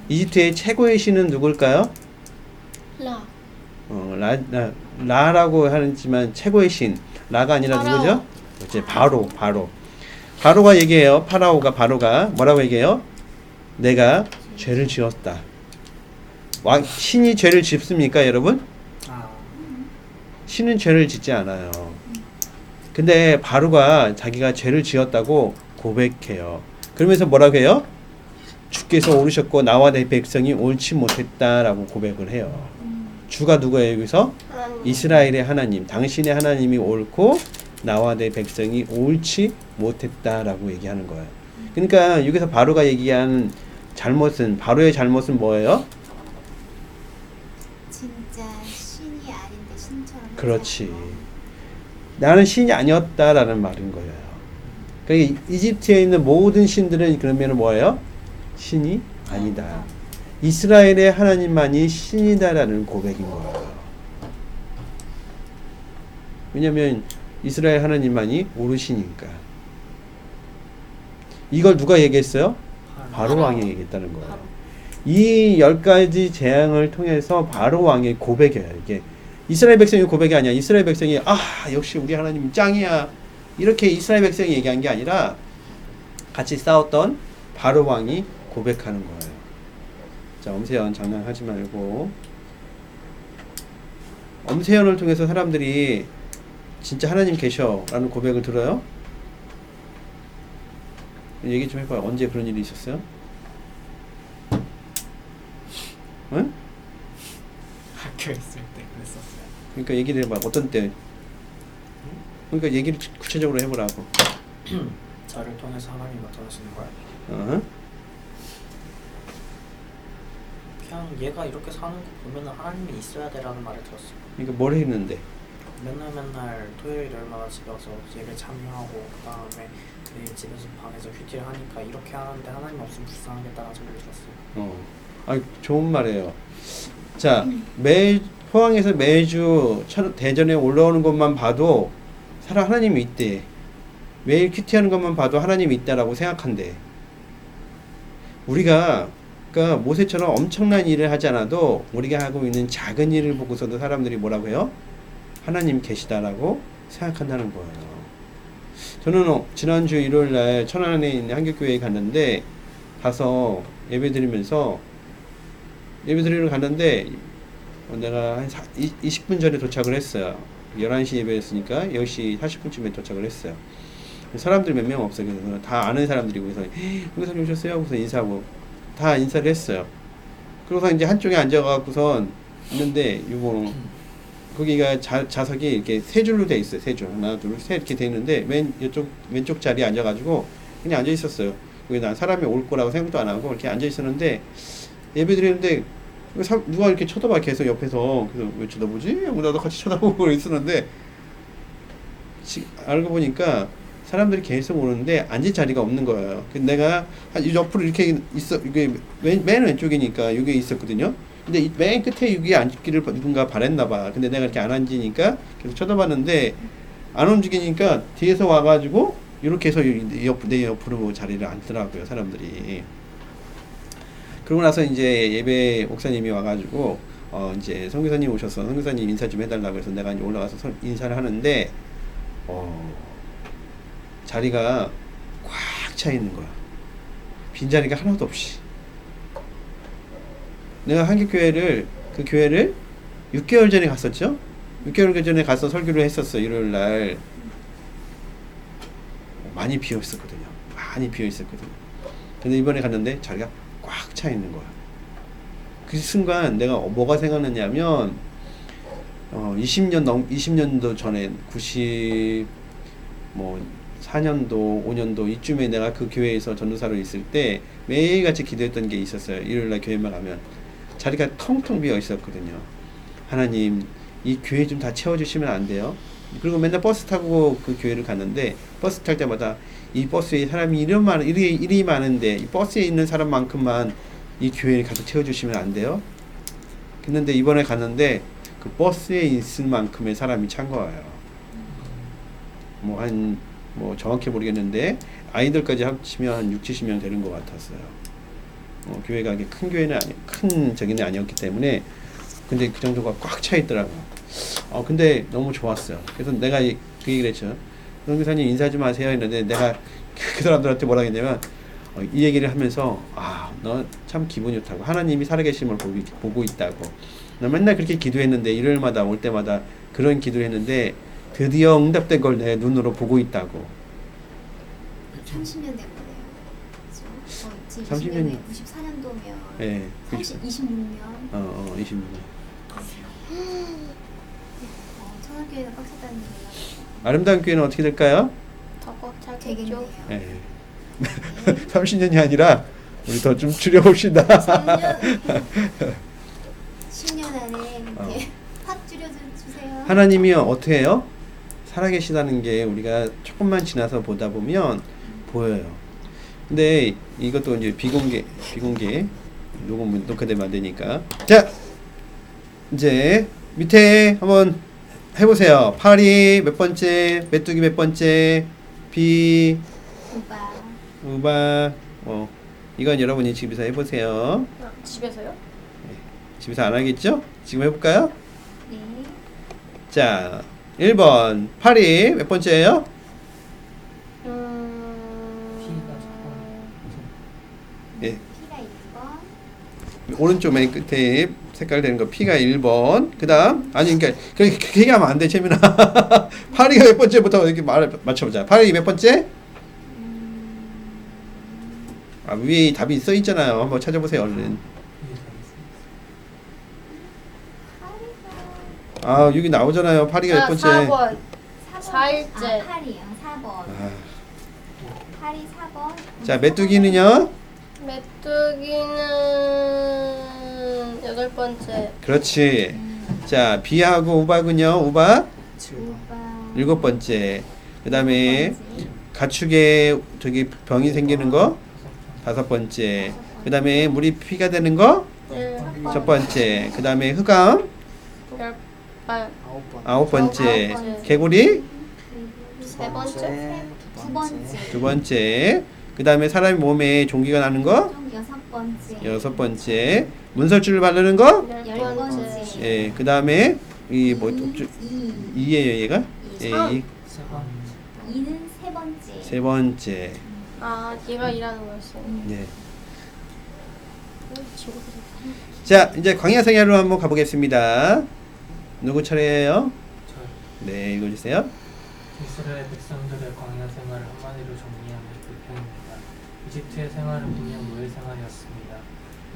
이집트의 최고의 신은 누굴까요? 라 라라고 하지만 최고의 신 라가 아니라 파라오. 누구죠? 이제 바로가 얘기해요. 바로가 뭐라고 얘기해요? 내가 죄를 지었다. 신이 죄를 짓습니까, 여러분? 아, 신은 죄를 짓지 않아요. 근데 바로가 자기가 죄를 지었다고 고백해요. 그러면서 뭐라고 해요? 주께서 오르셨고 나와 내 백성이 옳지 못했다라고 고백을 해요. 주가 누구예요, 여기서? 하나님 이스라엘의 하나님, 당신의 하나님이 옳고 나와 내 백성이 옳지 못했다라고 얘기하는 거예요. 그러니까 여기서 바로가 얘기한 바로의 잘못은 뭐예요? 진짜 신이 아닌데 신처럼 그렇지. 살고. 나는 신이 아니었다라는 말인 거예요. 그러니까 이집트에 있는 모든 신들은 그러면 뭐예요? 신이 아니다. 이스라엘의 하나님만이 신이다라는 고백인 거예요. 왜냐면 이스라엘 하나님만이 옳으시니까. 이걸 누가 얘기했어요? 바로 왕이 얘기했다는 거예요. 이 10가지 재앙을 통해서 바로 왕의 고백이에요. 이게 이스라엘 백성의 고백이 아니야. 이스라엘 백성이 역시 우리 하나님 짱이야. 이렇게 이스라엘 백성이 얘기한 게 아니라 같이 싸웠던 바로 왕이 고백하는 거예요. 자, 엄세연 장난하지 말고. 엄세연을 통해서 사람들이 진짜 하나님 계셔 라는 고백을 들어요? 얘기 좀 해봐요. 언제 그런 일이 있었어요? 응? 학교 있을 때 그랬었어요. 그러니까 얘기를 해봐. 어떤 때? 그러니까 얘기를 구체적으로 해보라고. 저를 통해서 하나님이 나타나시는 거야. 어? 그냥 얘가 이렇게 사는 거 보면 하나님이 있어야 돼라는 말을 들었어요. 그러니까 뭘 했는데? 맨날 토요일 일마다 집에 와서 예배 참여하고 그 다음에 매일 집에서 방에서 큐티를 하니까 이렇게 하는데 하나님 없으면 불쌍하겠다는 소리를 들었어요. 좋은 말이에요. 자, 포항에서 매주 대전에 올라오는 것만 봐도 하나님이 있대. 매일 큐티하는 것만 봐도 하나님이 있다라고 생각한대. 우리가 그러니까 모세처럼 엄청난 일을 하지 않아도 우리가 하고 있는 작은 일을 보고서도 사람들이 뭐라고 해요? 하나님 계시다라고 생각한다는 거예요. 저는 지난주 일요일날 천안에 있는 한국교회에 갔는데 가서 예배 드리러 갔는데 내가 한 20분 전에 도착을 했어요. 11시 예배였으니까 10시 40분쯤에 도착을 했어요. 사람들 몇 명 없어요. 그래서 다 아는 사람들이고 그래서 목사님 오셨어요? 그래서 인사하고 다 인사를 했어요. 그러고서 이제 한쪽에 앉아갖고선 있는데 거기가 좌석이 이렇게 세 줄로 돼 있어요. 세 줄. 하나, 둘, 셋 이렇게 돼 있는데 왼쪽 자리에 앉아가지고 그냥 앉아 있었어요. 거기 난 사람이 올 거라고 생각도 안 하고 이렇게 앉아 있었는데 예배 드리는데 누가 이렇게 쳐다봐 계속 옆에서. 그래서 왜 쳐다보지? 하고 나도 같이 쳐다보고 있었는데 알고 보니까 사람들이 계속 오는데 앉을 자리가 없는 거예요. 그래서 내가 옆으로 이렇게 있어. 이게 맨 왼쪽이니까 여기 있었거든요. 근데 이 맨 끝에 여기 앉기를 누군가 바랬나 봐. 근데 내가 이렇게 안 앉으니까 계속 쳐다봤는데 안 움직이니까 뒤에서 와가지고 이렇게 해서 내 옆으로 자리를 앉더라고요, 사람들이. 그러고 나서 이제 예배 목사님이 와가지고 이제 선교사님 오셔서 선교사님 인사 좀 해달라고 해서 내가 이제 올라가서 인사를 하는데 자리가 꽉 차 있는 거야. 빈 자리가 하나도 없이. 내가 한국교회를 그 교회를 6개월 전에 갔었죠. 6개월 전에 가서 설교를 했었어. 일요일 날 많이 비어 있었거든요. 근데 이번에 갔는데 자리가 꽉 차 있는 거야. 그 순간 내가 뭐가 생각났냐면 20년도 전에 4년도 5년도 이쯤에 내가 그 교회에서 전도사로 있을 때 매일같이 기도했던 게 있었어요. 일요일날 교회만 가면 자리가 텅텅 비어 있었거든요. 하나님, 이 교회 좀 다 채워주시면 안 돼요? 그리고 맨날 버스 타고 그 교회를 갔는데 버스 탈 때마다 이 버스에 사람이 이리 많은데 이 버스에 있는 사람만큼만 이 교회를 가서 채워주시면 안 돼요? 그런데 이번에 갔는데 그 버스에 있을 만큼의 사람이 찬 거예요. 정확히 모르겠는데 아이들까지 합치면 한 60-70명 되는 것 같았어요. 교회가 큰 교회는 큰 저기는 아니었기 때문에. 근데 그 정도가 꽉 차 있더라고요. 근데 너무 좋았어요. 그래서 내가 그 얘기를 했죠. 선교사님 인사 좀 하세요 했는데 내가 그 사람들한테 뭐라 했냐면 이 얘기를 하면서 너 참 기분이 좋다고. 하나님이 살아계심을 보고 있다고. 나 맨날 그렇게 기도했는데 일요일마다 올 때마다 그런 기도를 했는데 드디어 응답된 걸 내 눈으로 보고 있다고. 30년 된 거네요. 그렇죠? 30년. 94년도면 네, 26년. 26년. 천안교회가 꽉 찼다는 얘기가 아름다운 교회는 어떻게 될까요? 더 꽉 차겠죠. 되겠네요. 네. 30년이 아니라 우리 더 좀 줄여봅시다. 10년 안에 이렇게 확 줄여주세요. 하나님이 어떻게 해요? 살아계시다는 게 우리가 조금만 지나서 보다 보면 보여요. 근데 이것도 이제 비공개 녹화되면 안 되니까. 자, 이제 밑에 한번 해보세요. 파리 몇 번째, 메뚜기 몇 번째, 비, 우바. 이건 여러분이 집에서 해보세요. 집에서요? 집에서 안 하겠죠? 지금 해볼까요? 네. 자, 1번 파리 몇 번째예요? 예. P가 1번. 오른쪽 맨 끝에 색깔 되는 거 P가 1번. 그 다음 그러니까 그렇게 얘기하면 안 돼, 재민아. 파리가 몇 번째부터 이렇게 맞춰보자. 파리 몇 번째? 위에 답이 써 있잖아요. 한번 찾아보세요, 얼른. 여기 나오잖아요. 파리가 몇 번째? 4번. 4번. 4일째. 파리요. 4번. 파리 4번. 자, 메뚜기는요? 메뚜기는 8번째. 그렇지. 자, 비하고 우박은요? 우박? 5번. 7번째. 그 다음에 가축에 저기 병이 생기는 거? 5번째. 그 다음에 물이 피가 되는 거? 1번째. 그 다음에 흑암? 9번째. 개구리? 3번째. 9번째. 2번째. 그 다음에 사람의 몸에 종기가 나는 거? 여섯 번째. 문설주를 바르는 거? 열 번째. 예, 그 다음에 이 뭐 이. 이예요 얘가? 예, 삼. 이 세 번째. 이는 세 번째. 세 번째. 아, 얘가 일하는 거였어요. 네. 친구들이. 자, 이제 광야 생활로 한번 가보겠습니다. 누구 차례예요? 저 네, 읽어주세요. 이스라엘 백성들의 광야 생활을 한마디로 정리하면 불평입니다. 이집트의 생활은 분명 노예 생활이었습니다.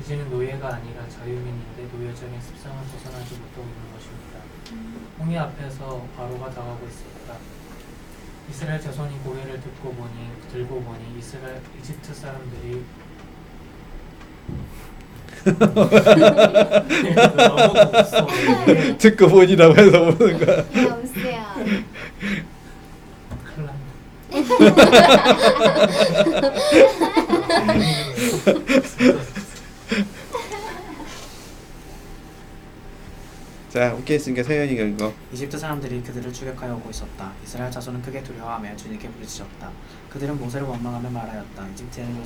이제는 노예가 아니라 자유민인데 노예적인 습성을 벗어나지 못하고 있는 것입니다. 홍해 앞에서 바로가 당하고 있었다. 이스라엘 자손이 고개를 들고 보니 이집트 사람들이 너무 없어. 듣고 보니라고 해서 보는 거야. 여보세요. 큰일 났네. 자, 웃겠으니까 서현이가 읽어. 이집트 사람들이 그들을 추격하여 오고 있었다. 이스라엘 자손은 크게 두려워하며 주님께 부르짖었다. 그들은 모세를 원망하며 말하였다. 이집트에는 요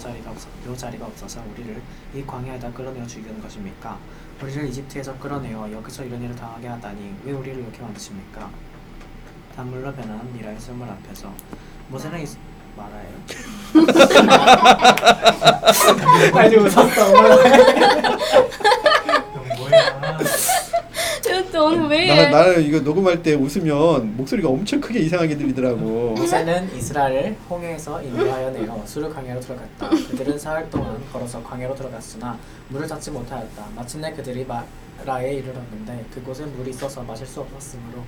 자리가 없어서 우리를 이 광야에다 끌어내어 죽이는 것입니까? 우리를 이집트에서 끌어내어 여기서 이런 일을 당하게 하다니 왜 우리를 이렇게 만드십니까? 단물로 변한 미라의 썰물 앞에서 모세는 말아요. 빨리 웃었어. 너 뭐야? 저 오늘 왜 이래? 나는 이거 녹음할 때 웃으면 목소리가 엄청 크게 이상하게 들리더라고. 모세는 이스라엘을 홍해에서 인도하여 내어 수르 광야로 들어갔다. 그들은 사흘 동안 걸어서 광야로 들어갔으나 물을 찾지 못하였다. 마침내 그들이 마라에 이르렀는데 그곳에 물이 있어서 마실 수 없었으므로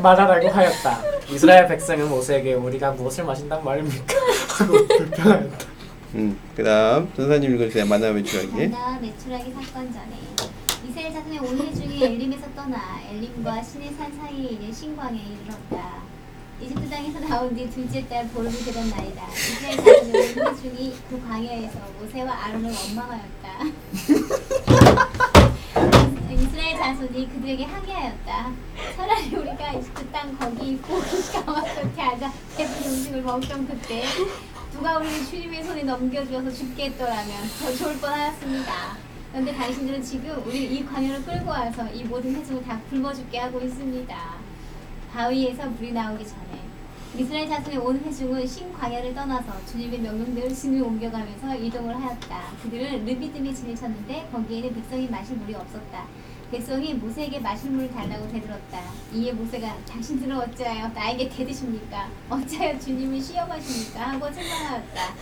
마라라고 하였다. 이스라엘 백성은 모세에게 우리가 무엇을 마신단 말입니까? 하고 불평하였다. 그다음 전사님 읽어주세요. 만나 매출하기. 만나 메추라기 사건 전에 이스라엘 자손의 온 해 중에 엘림에서 떠나 엘림과 신의 산 사이에 있는 신광야에 이르렀다. 이집트 땅에서 나온 뒤 둘째 달 보름이 되던 날이다. 이스라엘 자손의 온 해 중에 그 광야에서 모세와 아론을 원망하였다. 이스라엘 자손이 그들에게 항의하였다. 차라리 우리가 이집트 땅 거기 있고 가마솥에 앉아 배부른 음식을 먹던 그때 누가 우리를 주님의 손에 넘겨주어서 죽게 했더라면 더 좋을 뻔하였습니다. 그런데 당신들은 지금 우리를 이 광야로 끌고 와서 이 모든 해중을 다 굶어 죽게 하고 있습니다. 바위에서 물이 나오기 전에 이스라엘 자손의 온 회중은 신 광야를 떠나서 주님의 명령대로 진을 옮겨가면서 이동을 하였다. 그들은 르비딤에 진을 쳤는데 거기에는 백성이 마실 물이 없었다. 백성이 모세에게 마실 물을 달라고 대들었다. 이에 모세가 당신들은 어찌하여 나에게 대드십니까? 어찌하여 주님을 시험하십니까? 하고 책망하였다.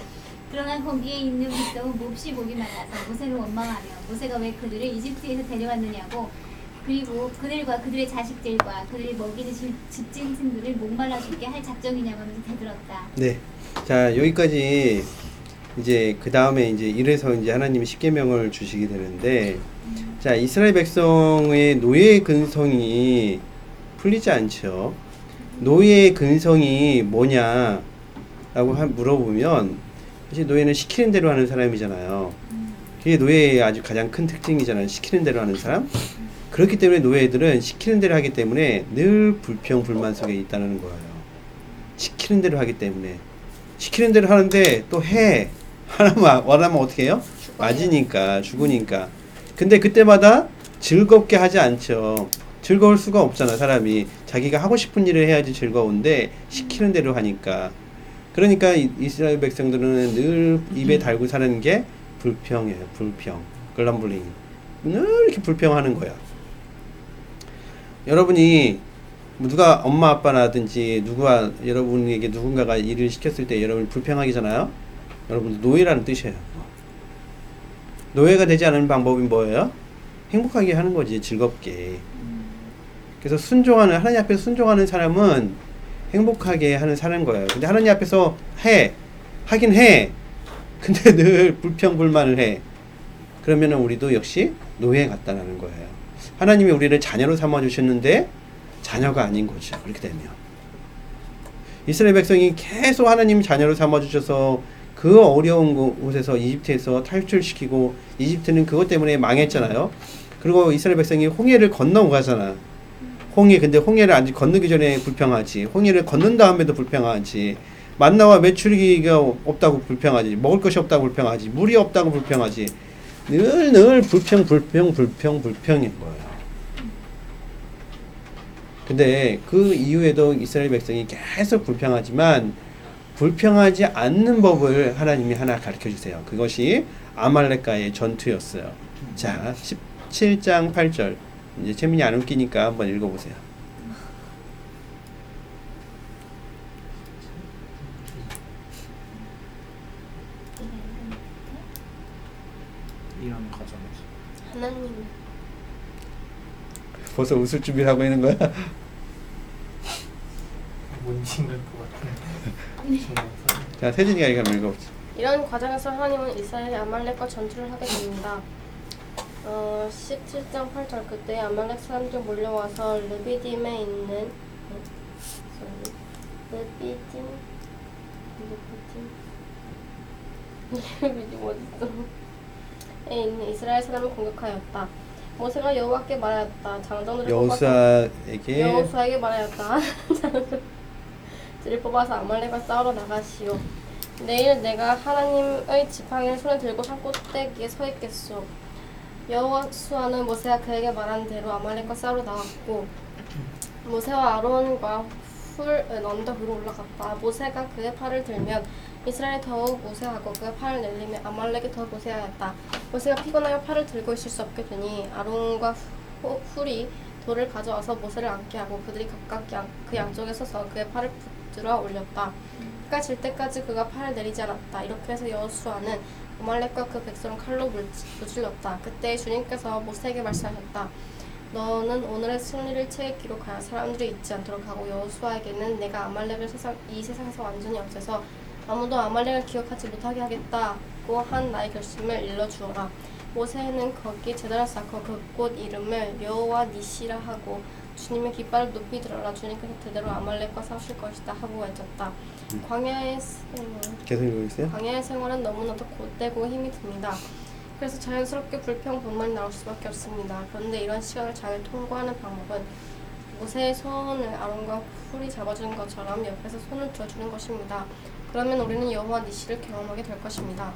그러나 거기에 있는 백성은 몹시 목이 말라서 모세를 원망하며 모세가 왜 그들을 이집트에서 데려왔느냐고 그리고 그들과 그들의 자식들과 그들이 먹이는 집짐승들을 목말라 죽게 할 작정이냐고 하면서 대들었다. 네. 자, 여기까지 이제 그 다음에 이제 이래서 이제 하나님이 십계명을 주시게 되는데, 자, 이스라엘 백성의 노예 근성이 풀리지 않죠. 노예 근성이 뭐냐라고 물어보면 사실 노예는 시키는 대로 하는 사람이잖아요. 그게 노예의 아주 가장 큰 특징이잖아요. 시키는 대로 하는 사람. 그렇기 때문에 노예들은 시키는 대로 하기 때문에 늘 불평 불만 속에 있다는 거예요. 시키는 대로 하기 때문에. 시키는 대로 하는데 또 해. 하나만 원하면 어떻게 해요? 맞으니까, 죽으니까. 근데 그때마다 즐겁게 하지 않죠. 즐거울 수가 없잖아, 사람이. 자기가 하고 싶은 일을 해야지 즐거운데 시키는 대로 하니까. 그러니까 이스라엘 백성들은 늘 입에 달고 사는 게 불평이에요. 불평. 글럼블링. 늘 이렇게 불평하는 거야. 여러분이 누가 엄마 아빠라든지 누가 여러분에게 누군가가 일을 시켰을 때 여러분이 불평하기잖아요. 여러분도 노예라는 뜻이에요. 노예가 되지 않는 방법이 뭐예요? 행복하게 하는 거지, 즐겁게. 그래서 순종하는, 하나님 앞에서 순종하는 사람은 행복하게 하는 사는 거예요. 근데 하나님 앞에서 하긴 해. 근데 늘 불평불만을 해. 그러면은 우리도 역시 노예 같다라는 거예요. 하나님이 우리를 자녀로 삼아주셨는데 자녀가 아닌 거죠. 그렇게 되면. 이스라엘 백성이 계속 하나님 자녀로 삼아주셔서 그 어려운 곳에서 이집트에서 탈출시키고 이집트는 그것 때문에 망했잖아요. 그리고 이스라엘 백성이 홍해를 건너가잖아. 근데 홍해를 아직 건너기 전에 불평하지. 홍해를 건넌 다음에도 불평하지. 만나와 메추리기가 없다고 불평하지. 먹을 것이 없다고 불평하지. 물이 없다고 불평하지. 늘 불평인 거예요. 근데 그 이후에도 이스라엘 백성이 계속 불평하지만 불평하지 않는 법을 하나님이 하나 가르쳐 주세요. 그것이 아말렉과의 전투였어요. 자, 17장 8절. 이제 채민이 안 웃기니까 한번 읽어보세요. 이런 과정에서 하나님 벌써 웃을 준비를 하고 있는 거야? 뭔지 읽을 것 같은데. 자, 세진이가 이거 한번 읽어보자. 이런 과정에서 하나님은 이스라엘이 아말렉과 전투를 하게 됩니다. 17장 8절 그때 아말렉 사람들이 몰려와서 르비딤에 있는 르비딤 어딨어? 에 있는 이스라엘 사람을 공격하였다. 모세가 여호와께 말하였다. 장정들을 여호수아에게 말하였다. 장정들을 뽑아서 아말렉과 싸우러 나가시오. 내일 내가 하나님의 지팡이를 손에 들고 산 꼭대기에 서 있겠소. 여호수아는 모세가 그에게 말한 대로 아말렉과 싸우러 나갔고 모세와 아론과 훌 언덕 위로 올라갔다. 모세가 그의 팔을 들면 이스라엘이 더욱 모세하고 그의 팔을 내리며 아말렉이 더욱 모세하였다. 모세가 피곤하여 팔을 들고 있을 수 없게 되니 아론과 훌이 돌을 가져와서 모세를 앉게 하고 그들이 각각 그 양쪽에 서서 그의 팔을 붙들어 올렸다. 해가 질 때까지 그가 팔을 내리지 않았다. 이렇게 해서 여호수아는 아말렉과 그 백성을 칼로 무찔렀다. 그때 주님께서 모세에게 말씀하셨다. 너는 오늘의 승리를 책에 기록하여 사람들이 잊지 않도록 하고 여호수아에게는 내가 아말렉을 이 세상에서 완전히 없애서 아무도 아말렉을 기억하지 못하게 하겠다고 한 나의 결심을 일러주어라. 모세는 거기 제단을 쌓고 그 곳 이름을 여호와 니시라 하고 주님의 깃발을 높이 들어라. 주님께서 그대로 아말렉과 싸우실 것이다 하고 외쳤다. 광야의 계속 읽어주세요. 광야의 생활은 너무나도 곧되고 힘이 듭니다. 그래서 자연스럽게 불평불만이 나올 수밖에 없습니다. 그런데 이런 시간을 잘 통과하는 방법은 모세의 손을 아론과 훌이 잡아주는 것처럼 옆에서 손을 들어주는 것입니다. 그러면 우리는 여호와 니시를 경험하게 될 것입니다.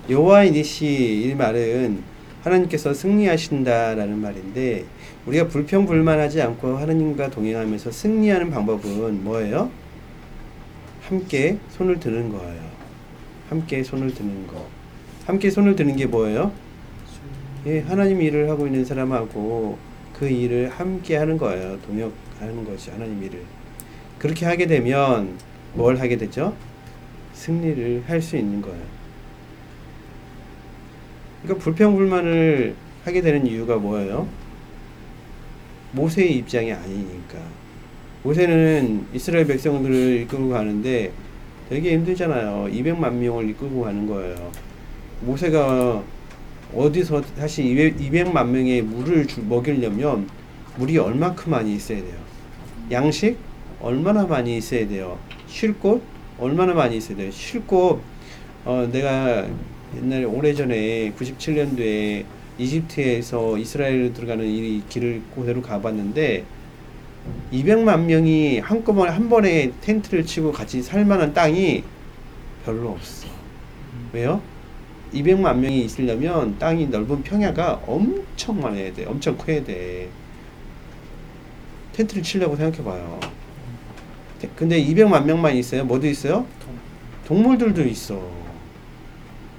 여호와의 니시 이 말은 하나님께서 승리하신다라는 말인데 우리가 불평불만하지 않고 하나님과 동행하면서 승리하는 방법은 뭐예요? 함께 손을 드는 거예요. 함께 손을 드는 거. 함께 손을 드는 게 뭐예요? 예, 하나님 일을 하고 있는 사람하고 그 일을 함께 하는 거예요. 동역하는 것이 하나님 일을. 그렇게 하게 되면 뭘 하게 되죠? 승리를 할 수 있는 거예요. 그러니까 불평불만을 하게 되는 이유가 뭐예요? 모세의 입장이 아니니까. 모세는 이스라엘 백성들을 이끌고 가는데 되게 힘들잖아요. 200만 명을 이끌고 가는 거예요. 모세가 어디서 다시 200만 명의 물을 먹이려면 물이 얼마큼 많이 있어야 돼요? 양식 얼마나 많이 있어야 돼요? 쉴 곳 얼마나 많이 있어야 돼요? 쉴 곳 내가 옛날에 오래전에 97년도에 이집트에서 이스라엘로 들어가는 이 길을 그대로 가봤는데 200만 명이 한꺼번에 한 번에 텐트를 치고 같이 살 만한 땅이 별로 없어. 왜요? 200만 명이 있으려면 땅이 넓은 평야가 엄청 많아야 돼. 엄청 커야 돼. 텐트를 치려고 생각해봐요. 근데 200만 명만 있어요. 뭐도 있어요? 동물들도 있어.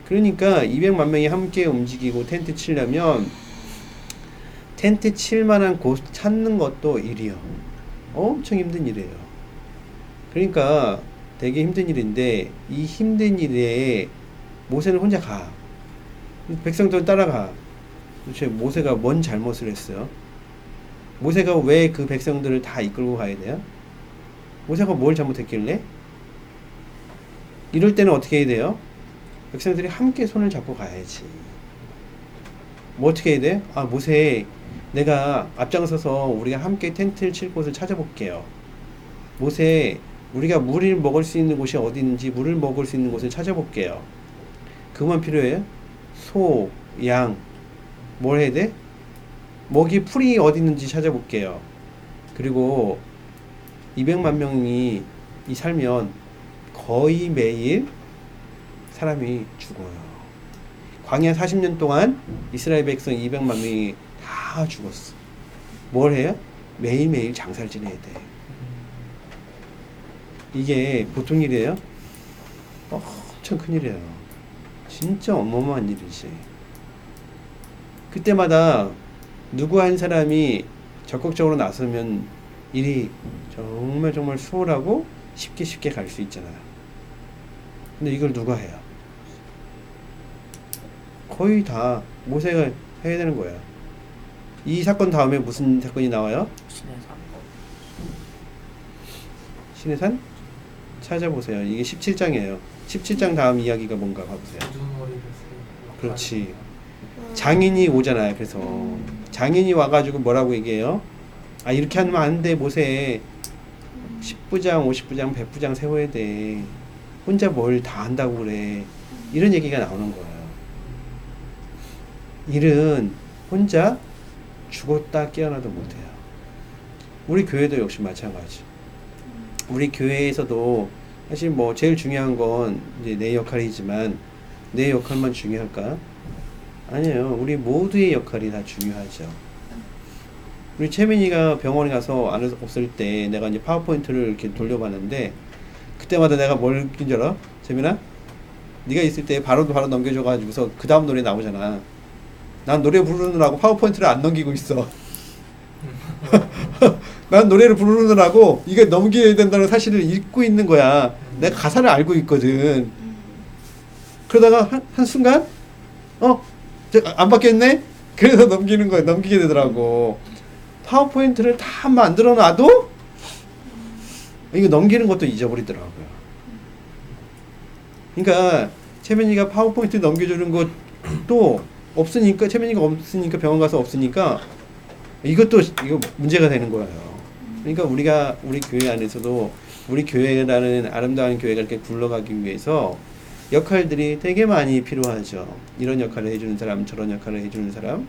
그러니까 200만 명이 함께 움직이고 텐트 치려면 텐트 칠 만한 곳 찾는 것도 일이요. 엄청 힘든 일이에요. 그러니까 되게 힘든 일인데 이 힘든 일에 모세는 혼자 가. 백성들은 따라가. 도대체 모세가 뭔 잘못을 했어요? 모세가 왜 그 백성들을 다 이끌고 가야 돼요? 모세가 뭘 잘못했길래? 이럴 때는 어떻게 해야 돼요? 백성들이 함께 손을 잡고 가야지. 뭐 어떻게 해야 돼? 아, 모세, 내가 앞장서서 우리가 함께 텐트를 칠 곳을 찾아볼게요. 모세, 우리가 물을 먹을 수 있는 곳이 어디 있는지 물을 먹을 수 있는 곳을 찾아볼게요. 그것만 필요해요? 소, 양, 뭘 해야 돼? 먹이 풀이 어디 있는지 찾아볼게요. 그리고 200만 명이 살면 거의 매일 사람이 죽어요. 광야 40년 동안 이스라엘 백성 200만 명이 다 죽었어. 뭘 해요? 매일매일 장사를 지내야 돼. 이게 보통 일이에요? 엄청 큰일이에요. 진짜 어마어마한 일이지. 그때마다 누구 한 사람이 적극적으로 나서면 일이 정말 수월하고 쉽게 갈 수 있잖아요. 근데 이걸 누가 해요? 거의 다 모세가 해야 되는 거야. 이 사건 다음에 무슨 사건이 나와요? 신의 산. 신의 산? 찾아보세요. 이게 17장이에요. 17장 다음 이야기가 뭔가 봐보세요. 우두머리를 쓰고 그렇지. 장인이 오잖아요. 그래서 장인이 와가지고 뭐라고 얘기해요? 아, 이렇게 하면 안 돼. 모세 10부장 50부장 100부장 세워야 돼. 혼자 뭘 다 한다고 그래. 이런 얘기가 나오는 거예요. 일은 혼자 죽었다 깨어나도 못해요. 우리 교회도 역시 마찬가지. 우리 교회에서도 사실 뭐 제일 중요한 건 이제 내 역할이지만 내 역할만 중요할까? 아니에요. 우리 모두의 역할이 다 중요하죠. 우리 채민이가 병원에 가서 안 없을 때 내가 이제 파워포인트를 이렇게 돌려봤는데 그때마다 내가 뭘 느낀 줄 알아? 채민아? 네가 있을 때 바로 넘겨줘가지고서 그 다음 노래 나오잖아. 난 노래 부르느라고 파워포인트를 안 넘기고 있어. 난 노래를 부르느라고 이게 넘겨야 된다는 사실을 잊고 있는 거야. 내가 가사를 알고 있거든. 그러다가 한 순간 안 바뀌었네? 그래서 넘기는 거야. 넘기게 되더라고. 파워포인트를 다 만들어 놔도 이거 넘기는 것도 잊어버리더라고요. 그러니까 채민이가 파워포인트 넘겨주는 것도 없으니까, 채민이가 없으니까, 병원 가서 없으니까 이거 문제가 되는 거예요. 그러니까 우리 교회 안에서도 우리 교회라는 아름다운 교회가 이렇게 굴러가기 위해서 역할들이 되게 많이 필요하죠. 이런 역할을 해주는 사람, 저런 역할을 해주는 사람.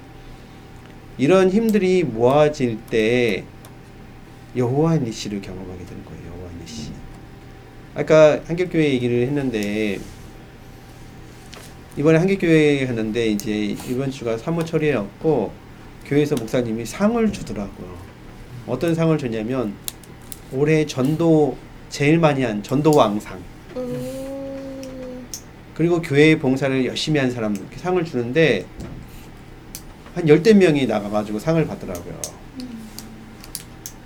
이런 힘들이 모아질 때 여호와 니시를 경험하게 되는 거예요. 여호와 니시. 아까 한길교회 얘기를 했는데 이번에 한길교회에 갔는데 이제 이번 주가 사무처리였고 교회에서 목사님이 상을 주더라고요. 어떤 상을 줬냐면 올해 전도 제일 많이 한 전도왕상. 그리고 교회 봉사를 열심히 한 사람 이렇게 상을 주는데 한 10대 명이 나가가지고 상을 받더라고요.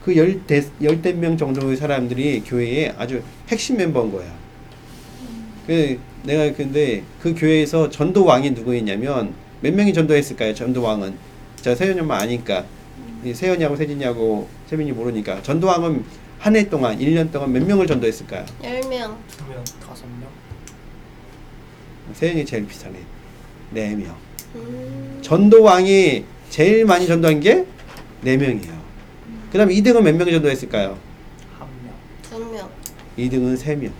그 10대 명 정도의 사람들이 교회에 아주 핵심 멤버인 거야. 내가 근데 그 교회에서 전도왕이 누구였냐면 몇 명이 전도했을까요? 전도왕은 저 세연이만 아니까 세연이하고 세진이하고 세민이 모르니까 전도왕은 한 해 동안 1년 동안 몇 명을 전도했을까요? 10명. 2명. 5명. 세연이 제일 비슷하네. 4명. 전도왕이 제일 많이 전도한 게 4명이에요. 그 다음 2등은 몇 명이 전도했을까요? 1명. 2명. 2등은 3명.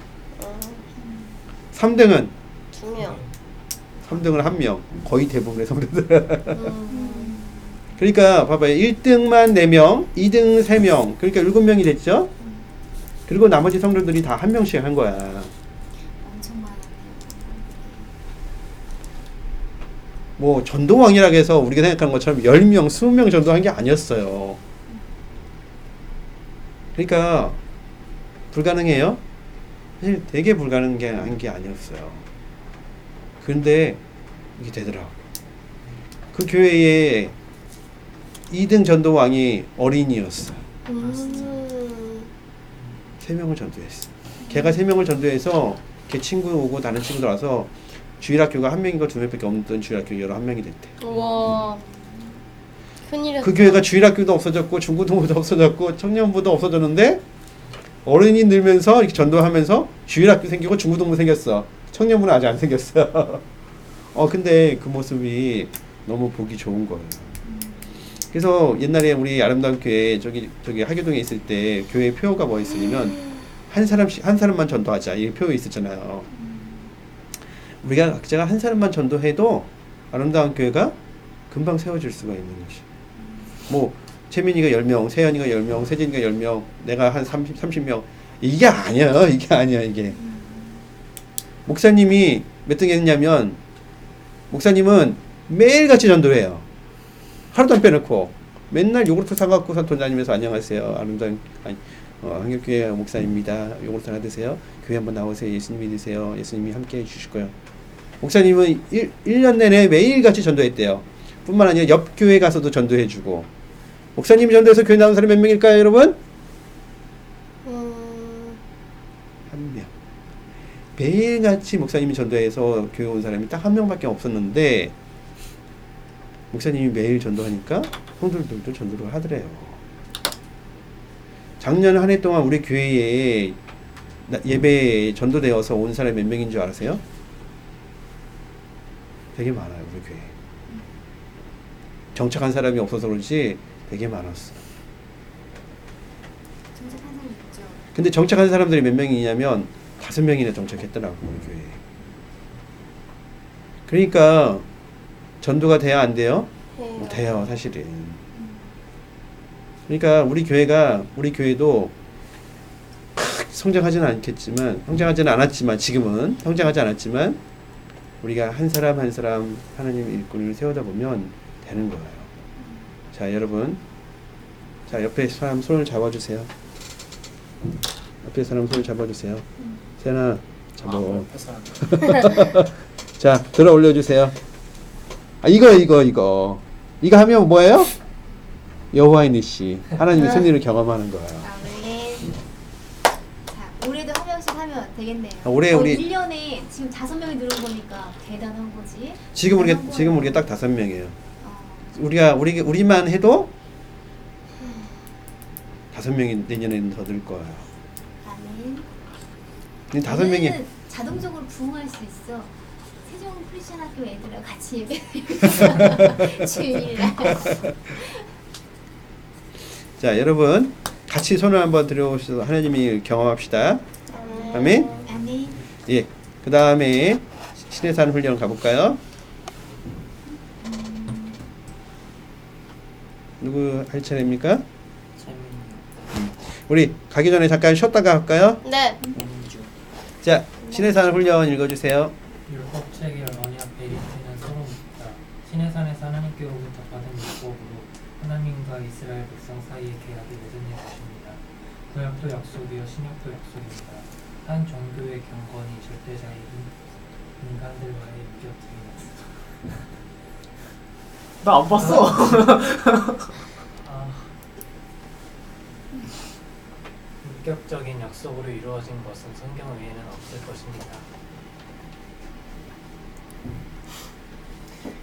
3등은? 2명. 3등은 1명. 거의 대부분의 성도들. 그러니까 봐봐요. 1등만 4명, 2등 3명. 그러니까 7명이 됐죠? 그리고 나머지 성도들이 다 1명씩 한 거야. 엄청 많아요. 뭐 전도왕이라고 해서 우리가 생각하는 것처럼 10명, 20명 전도한 게 아니었어요. 그러니까 불가능해요? 사실 되게 불가능한 게 아니었어요. 그런데 이게 되더라고. 그 교회에 2등 전도왕이 어린이였어. 3명을 전도했어. 걔가 3명을 전도해서 걔 친구 오고 다른 친구들 와서 주일학교가 1명인가 2명밖에 없던 주일학교 11명이 됐대. 와. 큰일이었다. 그 교회가 주일학교도 없어졌고 중고등부도 없어졌고 청년부도 없어졌는데 어른이 늘면서 이렇게 전도하면서 주일학교 생기고 중고등부 생겼어. 청년부는 아직 안 생겼어. 근데 그 모습이 너무 보기 좋은 거예요. 그래서 옛날에 우리 아름다운 교회 저기 하교동에 있을 때 교회 표어가 뭐 있으냐면 한 사람만 전도하자 이 표어 있었잖아요. 우리가 각자가 한 사람만 전도해도 아름다운 교회가 금방 세워질 수가 있는 것이. 뭐 채민이가 10명, 세연이가 10명, 세진이가 10명, 내가 한 30명 이게 아니야. 이게. 목사님이 몇 등 했냐면 목사님은 매일같이 전도를 해요. 하루도 안 빼놓고 맨날 요구르트 사갖고 산돈 다니면서 안녕하세요. 아름다운 한국교회 목사입니다. 요구르트 하나 드세요. 교회 한번 나오세요. 예수님 믿으세요. 예수님이 함께 해주실 거예요. 목사님은 1년 내내 매일같이 전도했대요. 뿐만 아니라 옆 교회 가서도 전도해주고. 목사님이 전도해서 교회 나온 사람이 몇 명일까요, 여러분? 한 명. 매일같이 목사님이 전도해서 교회 온 사람이 딱 한 명밖에 없었는데 목사님이 매일 전도하니까 성도들도 전도를 하더래요. 작년 한 해 동안 우리 교회에 예배에 전도되어서 온 사람이 몇 명인 줄 아세요? 되게 많아요, 우리 교회. 정착한 사람이 없어서 그런지 되게 많았어. 정착한 사람 있죠. 근데 정착한 사람들이 몇 명이냐면 5명이나 정착했더라고, 우리 교회에. 그러니까 전도가 돼야 안 돼요? 돼요, 사실은. 그러니까 우리 교회도 성장하지는 않았지만 지금은 성장하지 않았지만 우리가 한 사람 한 사람 하나님의 일꾼을 세우다 보면 되는 거예요. 자, 여러분, 자, 옆에 사람 손을 잡아주세요. 옆에 사람 손을 잡아주세요. 세연아, 잡아. 자, 들어 올려주세요. 이거 하면 뭐예요? 여호와의 니시, 하나님의 승리를 경험하는 거예요. 아멘. 자, 올해도 한 명씩 하면 되겠네요. 올해 우리 1년에 지금 5명이 늘은 거니까 대단한 거지. 지금 대단한 거예요. 우리가 딱 5명이에요. 어, 우리만 해도 5명이 내년에는 더 늘 거예요. 아멘. 근데 5명이 우리는 자동적으로 부흥할 수 있어. 세종 크리스천 학교 애들이랑 같이 예배 주일날. 자, 여러분 같이 손을 한번 들어오셔서 하나님이 경험합시다. 아멘. 아멘. 예. 그 다음에 신의 산 훈련 가볼까요? 누구 할 차례입니까? 재민이요. 우리 가기 전에 잠깐 쉬었다가 할까요? 네. 민주. 자, 신의 산 훈련 읽어주세요. 율법 체계 언약 베리트는 서로입니다. 신의 산에서 하나님께로부터 받은 율법으로 하나님과 이스라엘 백성 사이의 계약을 맺어내 주십니다. 구약도 약속이요 신약도 약속입니다. 한 종교의 경건이 절대자인 인간들과의 유격입니다. 나 안 봤어. 인격적인 약속으로 이루어진 것은 성경 외에는 없을 것입니다.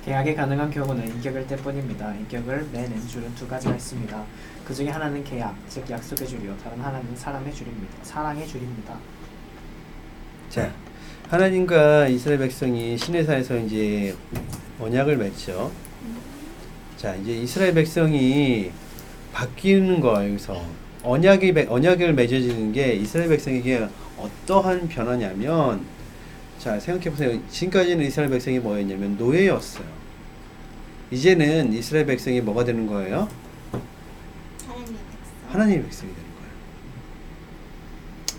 계약이 가능한 경우는 인격일 때뿐입니다. 인격을 내는 줄은 두 가지가 있습니다. 그 중에 하나는 계약, 즉 약속의 줄이요. 다른 하나는 사랑의 줄입니다. 자, 하나님과 이스라엘 백성이 시내사에서 이제 언약을 맺죠. 자, 이제 이스라엘 백성이 바뀌는 거예요. 여기서 언약을 맺어지는 게 이스라엘 백성에게 어떠한 변화냐면, 자, 생각해 보세요. 지금까지는 이스라엘 백성이 뭐였냐면 노예였어요. 이제는 이스라엘 백성이 뭐가 되는 거예요? 하나님의 백성. 하나님의 백성이 되는 거예요.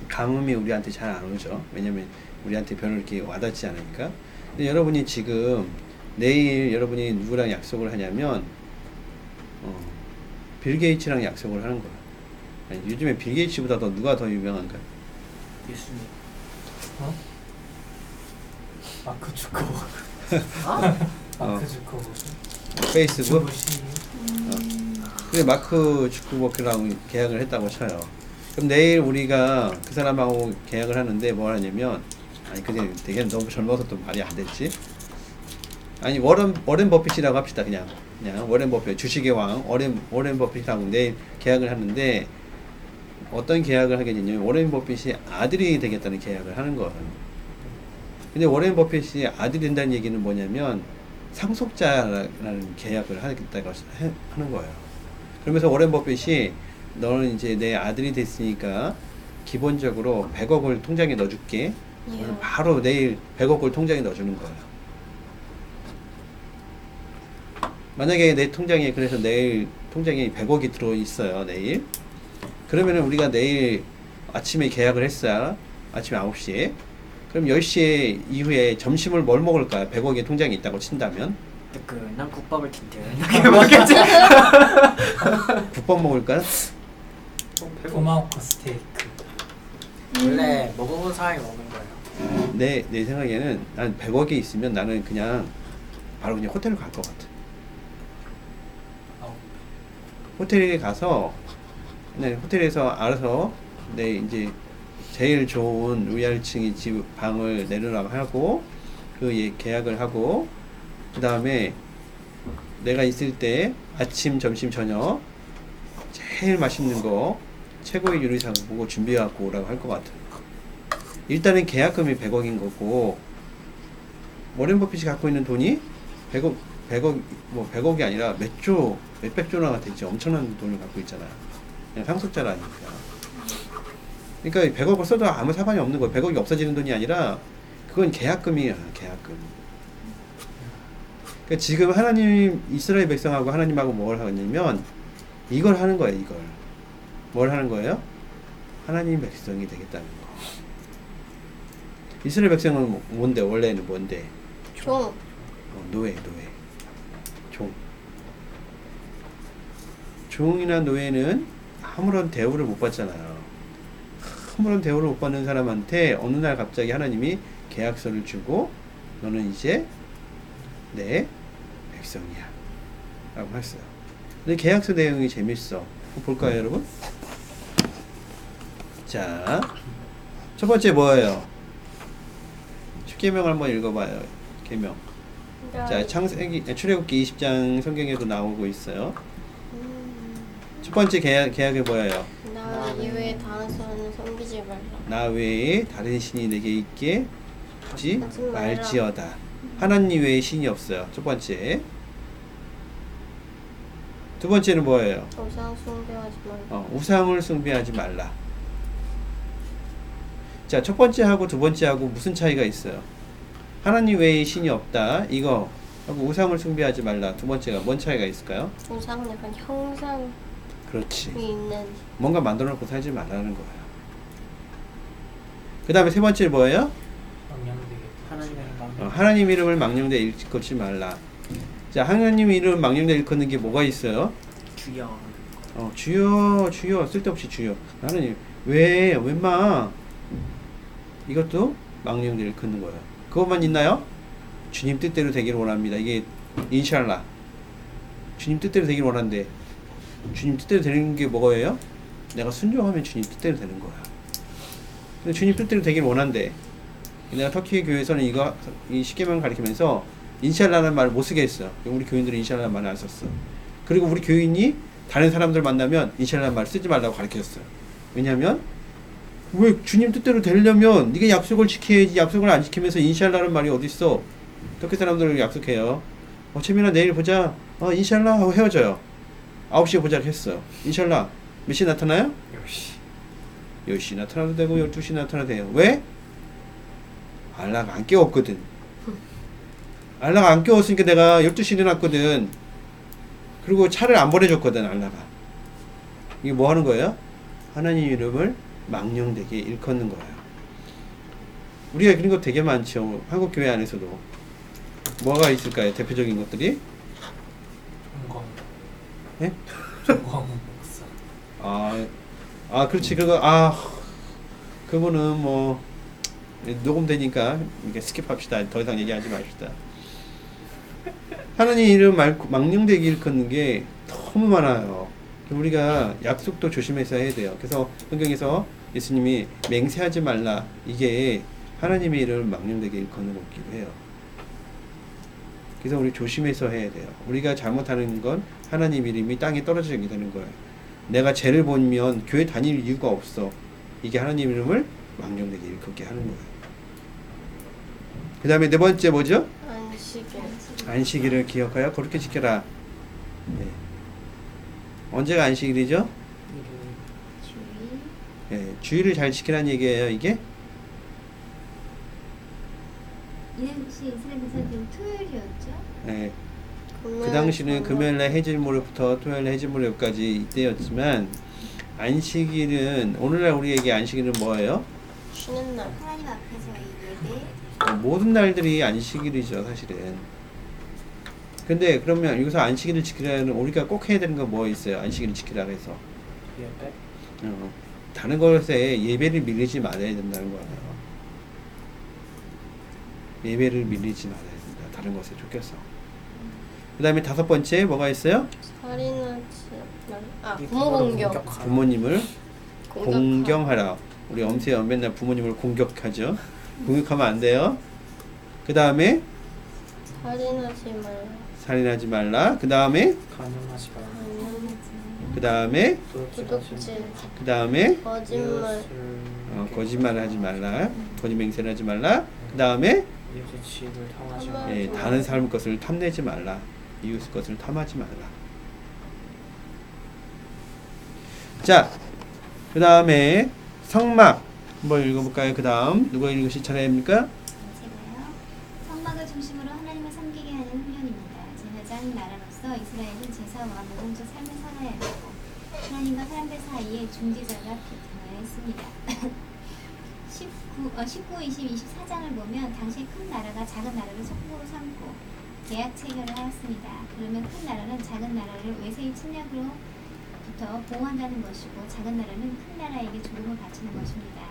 감흥이 우리한테 잘 안 오죠. 왜냐면 우리한테 별로 이렇게 와닿지 않으니까. 근데 여러분이 지금 내일 여러분이 누구랑 약속을 하냐면 빌 게이츠랑 약속을 하는 거예요. 아니, 요즘에 빌 게이츠보다 누가 더 유명한가? 예수님. 어? 마크 주커버. 마크 주커버. 페이스북. 주부시. 근데 마크 주크버크랑 계약을 했다고 쳐요. 그럼 내일 우리가 그 사람하고 계약을 하는데 뭘 하냐면, 아니 근데 되게 너무 젊어서 또 말이 안 됐지. 아니 워런 버핏이라고 합시다. 그냥 워런 버핏, 주식의 왕 워런 버핏하고 내일 계약을 하는데, 어떤 계약을 하게 되냐면 워런 버핏이 아들이 되겠다는 계약을 하는 거예요. 근데 워런 버핏이 아들이 된다는 얘기는 뭐냐면 상속자라는 계약을 하겠다고 하는 거예요. 그러면서 워런 버핏이 너는 이제 내 아들이 됐으니까 기본적으로 100억을 통장에 넣어줄게. 바로 내일 100억을 통장에 넣어주는 거예요. 만약에 내 통장에 그래서 내일 통장에 100억이 들어 있어요. 내일. 그러면은 우리가 내일 아침에 계약을 했어요. 아침에 9시에. 그럼 10시 이후에 점심을 뭘 먹을까요? 100억의 통장이 있다고 친다면 난 국밥을 틴데 이렇게 먹겠지. 국밥 먹을까요? 토마호크 스테이크. 원래 먹어본 사람이 먹는 거예요. 내 생각에는 난 100억이 있으면 나는 그냥 바로 그냥 호텔을 갈 것 같아. 호텔에 가서 그냥 호텔에서 알아서 내 이제 제일 좋은 위아래층의 집 방을 내려라고 하고 그 계약을 하고 그 다음에 내가 있을 때 아침, 점심, 저녁 제일 맛있는 거 최고의 요리사를 보고 준비해 갖고 오라고 할 것 같아. 일단은 계약금이 100억인 거고 워렌 버핏이 갖고 있는 돈이 100억 뭐 100억이 아니라 몇백 조나 되지 엄청난 돈을 갖고 있잖아. 그냥 상속자라니까. 그러니까 100억을 써도 아무 상관이 없는 거야. 100억이 없어지는 돈이 아니라 그건 계약금이야. 계약금. 그러니까 지금 하나님 이스라엘 백성하고 하나님하고 뭘 하냐면 이걸 하는 거예요. 이걸 뭘 하는 거예요? 하나님 백성이 되겠다는 거. 이스라엘 백성은 뭔데? 원래는 뭔데? 종. 노예. 종이나 노예는 아무런 대우를 못 받잖아요. 아무런 대우를 못 받는 사람한테 어느 날 갑자기 하나님이 계약서를 주고 너는 이제 내 백성이야 라고 했어요. 근데 계약서 내용이 재밌어. 한번 볼까요, 여러분? 자, 첫 번째 뭐예요? 십계명을 한번 읽어봐요. 계명. 자, 출애굽기 20장 성경에도 나오고 있어요. 첫 번째 계약이 뭐예요? 나 이외에 다른 신을 섬기지 말라. 나 외에 다른 신이 내게 있게 하지 하지 말라. 말지어다. 하나님 외에 신이 없어요. 첫 번째. 두 번째는 뭐예요? 우상 숭배하지 말라. 우상을 숭배하지 말라. 자, 첫 번째하고 두 번째하고 무슨 차이가 있어요? 하나님 외에 신이 없다. 이거 하고 우상을 숭배하지 말라. 두 번째가 뭔 차이가 있을까요? 우상은 약간 형상이 그렇지. 있는. 뭔가 만들어 놓고 살지 말라는 거예요. 그 다음에 세 번째는 뭐예요? 하나님의 방. 하나님 이름을 망령되이 일컫지 말라. 자, 하나님 이름 망령되이 일컫는 게 뭐가 있어요? 주여. 주여 쓸데없이 주여. 하나님 웬마 이것도 망령되이 일컫는 거예요. 그것만 있나요? 주님 뜻대로 되기를 원합니다. 이게 인샬라. 주님 뜻대로 되기를 원한대. 주님 뜻대로 되는 게 뭐예요? 내가 순종하면 주님 뜻대로 되는 거야. 근데 주님 뜻대로 되기를 원한대. 내가 터키 교회에서는 이 십계명 가르치면서 인샬라는 말을 못 쓰게 했어. 우리 교인들은 인샬라는 말을 안 썼어. 그리고 우리 교인이 다른 사람들 만나면 인샬라는 말 쓰지 말라고 가르쳤어요. 왜냐면 왜 주님 뜻대로 되려면 네가 약속을 지켜야지. 약속을 안 지키면서 인샬라는 말이 어딨어. 터키 사람들은 약속해요. 채민아 내일 보자. 인샬라 하고 헤어져요. 9시에 보자고 했어. 인샬라 몇 시 나타나요? 10시 나타나도 되고 12시 나타나도 돼요. 왜? 알라가 안 깨웠거든. 알라가 안 깨웠으니까 내가 12시에 일어났거든. 그리고 차를 안 보내줬거든. 알라가. 이게 뭐 하는 거예요? 하나님 이름을 망령되게 일컫는 거예요. 우리가 그런 거 되게 많죠. 한국 교회 안에서도. 뭐가 있을까요? 대표적인 것들이? 종광. 예? 종광 목사. 그렇지. 그거는 뭐 녹음되니까 이렇게 스킵합시다. 더 이상 얘기하지 맙시다. 하나님 이름 망령되게 일컫는 게 너무 많아요. 우리가 약속도 조심해서 해야 돼요. 그래서 성경에서 예수님이 맹세하지 말라. 이게 하나님의 이름을 망령되게 일컫는 거기도 해요. 그래서 우리 조심해서 해야 돼요. 우리가 잘못하는 건 하나님 이름이 땅에 떨어지게 되는 거예요. 내가 죄를 보면 교회 다닐 이유가 없어. 이게 하나님 이름을 망령되게 일컫게 하는 거예요. 그 다음에 네 번째 뭐죠? 안식일을 기억하여 그렇게 지켜라. 네. 언제가 안식일이죠? 주의. 네, 주일을 잘 지키라는 얘기예요. 이게 이 당시 이스라엘에서는 토요일이었죠? 네. 그 당시는 금요일날 해질무렵부터 토요일날 해질무렵까지 이때였지만 안식일은 오늘날 우리에게 안식일은 뭐예요? 쉬는 날. 하나님 앞에서의 예배, 모든 날들이 안식일이죠, 사실은. 근데 그러면 여기서 안식일을 지키라는 우리가 꼭 해야 되는 거 뭐 있어요? 안식일을 지키라고 해서 예배. 다른 것에 예배를 밀리지 말아야 된다는 거예요. 예배를 밀리지 말아야 된다. 다른 것에 쫓겨서. 그 다음에 5번째 뭐가 있어요? 살인하지 말. 이 부모 부모를 공격. 공격하라. 부모님을 공격하. 공경하라. 우리 엄세요 맨날 부모님을 공격하죠. 공격하면 안 돼요. 그 다음에 살인하지 말. 살인하지 말라. 그 다음에 간음하지 말라. 그 다음에 도둑질. 그 다음에 거짓말. 거짓말을 하지 말라. 거짓 맹세를 하지 말라. 그 다음에 이웃의 지위를 탐하지 말라. 예, 다른 사람 것을 탐내지 말라. 이웃 것을 탐하지 말라. 자, 그 다음에 성막 한번 읽어볼까요? 그 다음 누가 읽으실 차례입니까? 제가요. 성막을 중심으로 하나님을 섬기게 하는 훈련입니다. 제사장 나라로서 이스라엘은 제사와 모범적 삶을 살아야 하고 하나님과 사람들 사이에 중재자가 되어야 했습니다. 19, 20, 24장을 보면 당시 큰 나라가 작은 나라를 속국으로 삼고 계약 체결을 하였습니다. 그러면 큰 나라는 작은 나라를 외세의 침략으로부터 보호한다는 것이고 작은 나라는 큰 나라에게 조공을 바치는 것입니다.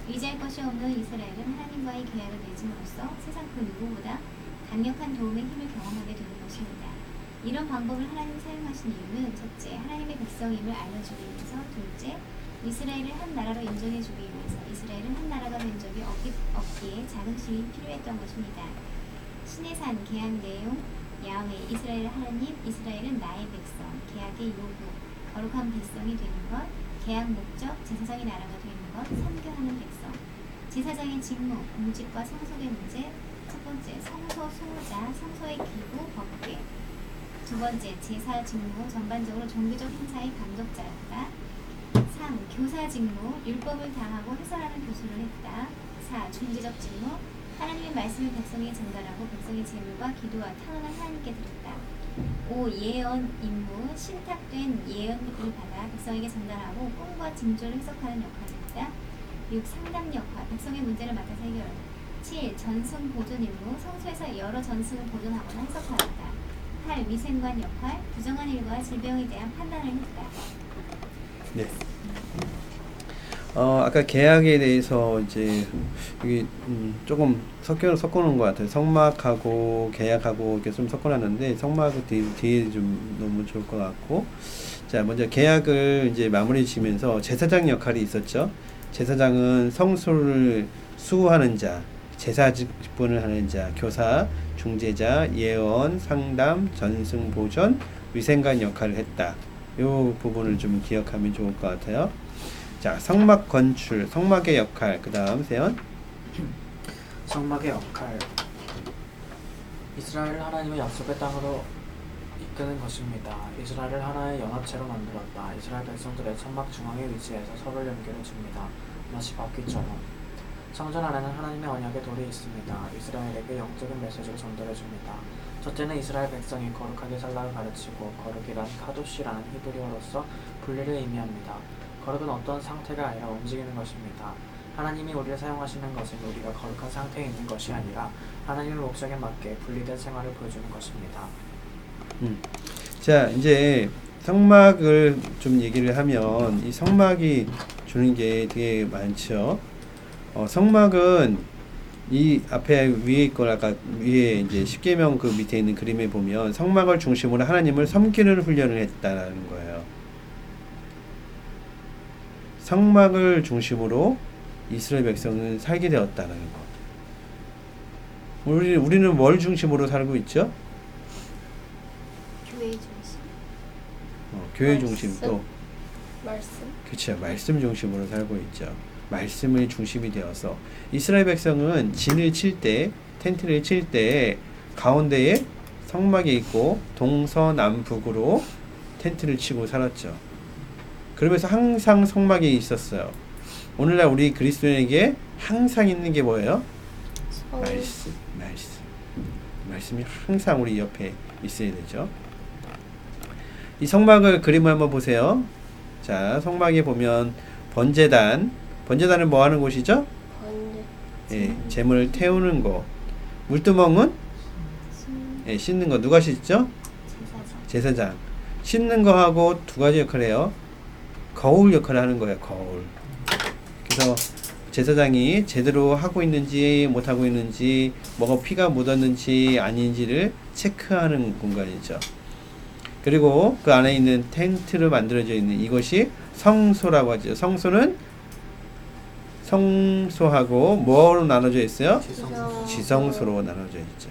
의지할 것이 없는 이스라엘은 하나님과의 계약을 맺음으로써 세상 그 누구보다 강력한 도움의 힘을 경험하게 되는 것입니다. 이런 방법을 하나님이 사용하신 이유는 첫째, 하나님의 백성임을 알려주기 위해서, 둘째, 이스라엘을 한 나라로 인정해주기 위해서. 이스라엘은 한 나라가 된 적이 없기에 자긍심이 필요했던 것입니다. 신의 산 계약 내용, 야훼 이스라엘 하나님, 이스라엘은 나의 백성, 계약의 요구, 거룩한 백성이 되는 것, 계약 목적, 제사장의 나라가 되는 것, 선교하는 백성. 제사장의 직무, 공직과 상속의 문제. 첫 번째, 성소 수호자, 성소의 기구, 법궤. 두 번째, 제사 직무, 전반적으로 종교적 행사의 감독자였다. 3. 교사 직무, 율법을 당하고 해설하는 교수를 했다. 4. 중재적 직무, 하나님의 말씀을 백성에게 전달하고 백성의 재물과 기도와 탄원을 하나님께 드렸다. 5. 예언 임무, 신탁된 예언을 받아 백성에게 전달하고 꿈과 징조를 해석하는 역할을 했다. 6. 상담 역할, 백성의 문제를 맡아서 해결한다. 7. 전승 보존 임무, 성소에서 여러 전승을 보존하거나 해석하였다. 8. 위생관 역할, 부정한 일과 질병에 대한 판단을 했다. 네. 아까 계약에 대해서 이제 여기 조금 섞어놓은 것 같아요. 성막하고 계약하고 이렇게 좀 섞어놨는데 성막은 뒤에 좀 너무 좋을 것 같고. 자, 먼저 계약을 이제 마무리 지면서 제사장 역할이 있었죠. 제사장은 성소를 수호하는 자, 제사 직분을 하는 자, 교사, 중재자, 예언, 상담, 전승 보존, 위생관 역할을 했다. 이 부분을 좀 기억하면 좋을 것 같아요. 자, 성막 건축, 성막의 역할. 그 다음 세연. 성막의 역할. 이스라엘을 하나님의 약속의 땅으로 이끄는 것입니다. 이스라엘을 하나의 연합체로 만들었다. 이스라엘 백성들의 천막 중앙에 위치해서 서로 연결해 줍니다. 마치 바퀴처럼. 성전 안에는 하나님의 언약의 돌이 있습니다. 이스라엘에게 영적인 메시지를 전달해 줍니다. 첫째는 이스라엘 백성이 거룩하게 살라를 가르치고, 거룩이란 카도시라는 히브리어로서 분리를 의미합니다. 거룩은 어떤 상태가 아니라 움직이는 것입니다. 하나님이 우리를 사용하시는 것은 우리가 거룩한 상태에 있는 것이 아니라 하나님의 목적에 맞게 분리된 생활을 보여주는 것입니다. 자, 이제 성막을 좀 얘기를 하면 이 성막이 주는 게 되게 많죠. 성막은 이 앞에 위에 있거나 아까 위에 이제 십계명 그 밑에 있는 그림에 보면 성막을 중심으로 하나님을 섬기는 훈련을 했다는 거예요. 성막을 중심으로 이스라엘 백성은 살게 되었다는 것. 우리는 뭘 중심으로 살고 있죠? 교회의 중심. 교회 말씀. 중심도 말씀. 그렇죠. 말씀 중심으로 살고 있죠. 말씀을 중심이 되어서 이스라엘 백성은 진을 칠 때, 텐트를 칠 때 가운데에 성막이 있고 동서남북으로 텐트를 치고 살았죠. 그러면서 항상 성막이 있었어요. 오늘날 우리 그리스도인에게 항상 있는 게 뭐예요? 말씀. 말씀이 항상 우리 옆에 있어야 되죠. 이 성막을 그림을 한번 보세요. 자, 성막에 보면 번제단은 뭐 하는 곳이죠? 예, 재물을 태우는 거. 물두멍은 예, 씻는 거. 누가 씻죠? 제사장. 씻는 거하고 두 가지 역할을 해요. 거울 역할을 하는 거예요. 거울. 그래서 제사장이 제대로 하고 있는지 못하고 있는지 뭐가 피가 묻었는지 아닌지를 체크하는 공간이죠. 그리고 그 안에 있는 텐트로 만들어져 있는 이것이 성소라고 하죠. 성소는 성소하고 뭐로 나눠져 있어요? 지성소로 나눠져 있죠.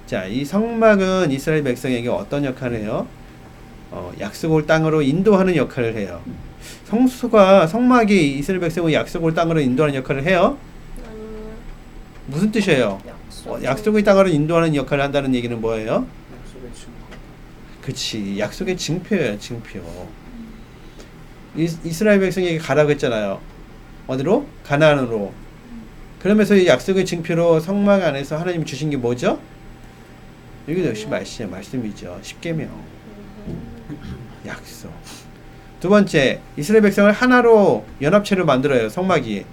자, 이 성막은 이스라엘 백성에게 어떤 역할을 해요? 약속을 땅으로 인도하는 역할을 해요. 성막이 이스라엘 백성을 약속을 땅으로 인도하는 역할을 해요? 무슨 뜻이에요? 약속의 땅으로 인도하는 역할을 한다는 얘기는 뭐예요? 약속의 증거. 그치, 약속의 증표예요. 증표. 이스라엘 백성에게 가라고 했잖아요. 어디로? 가나안으로. 그러면서 이 약속의 증표로 성막 안에서 하나님이 주신 게 뭐죠? 이게 역시 말씀이죠. 십계명. 약속. 두 번째, 이스라엘 백성을 하나로 연합체로 만들어요. 성막이.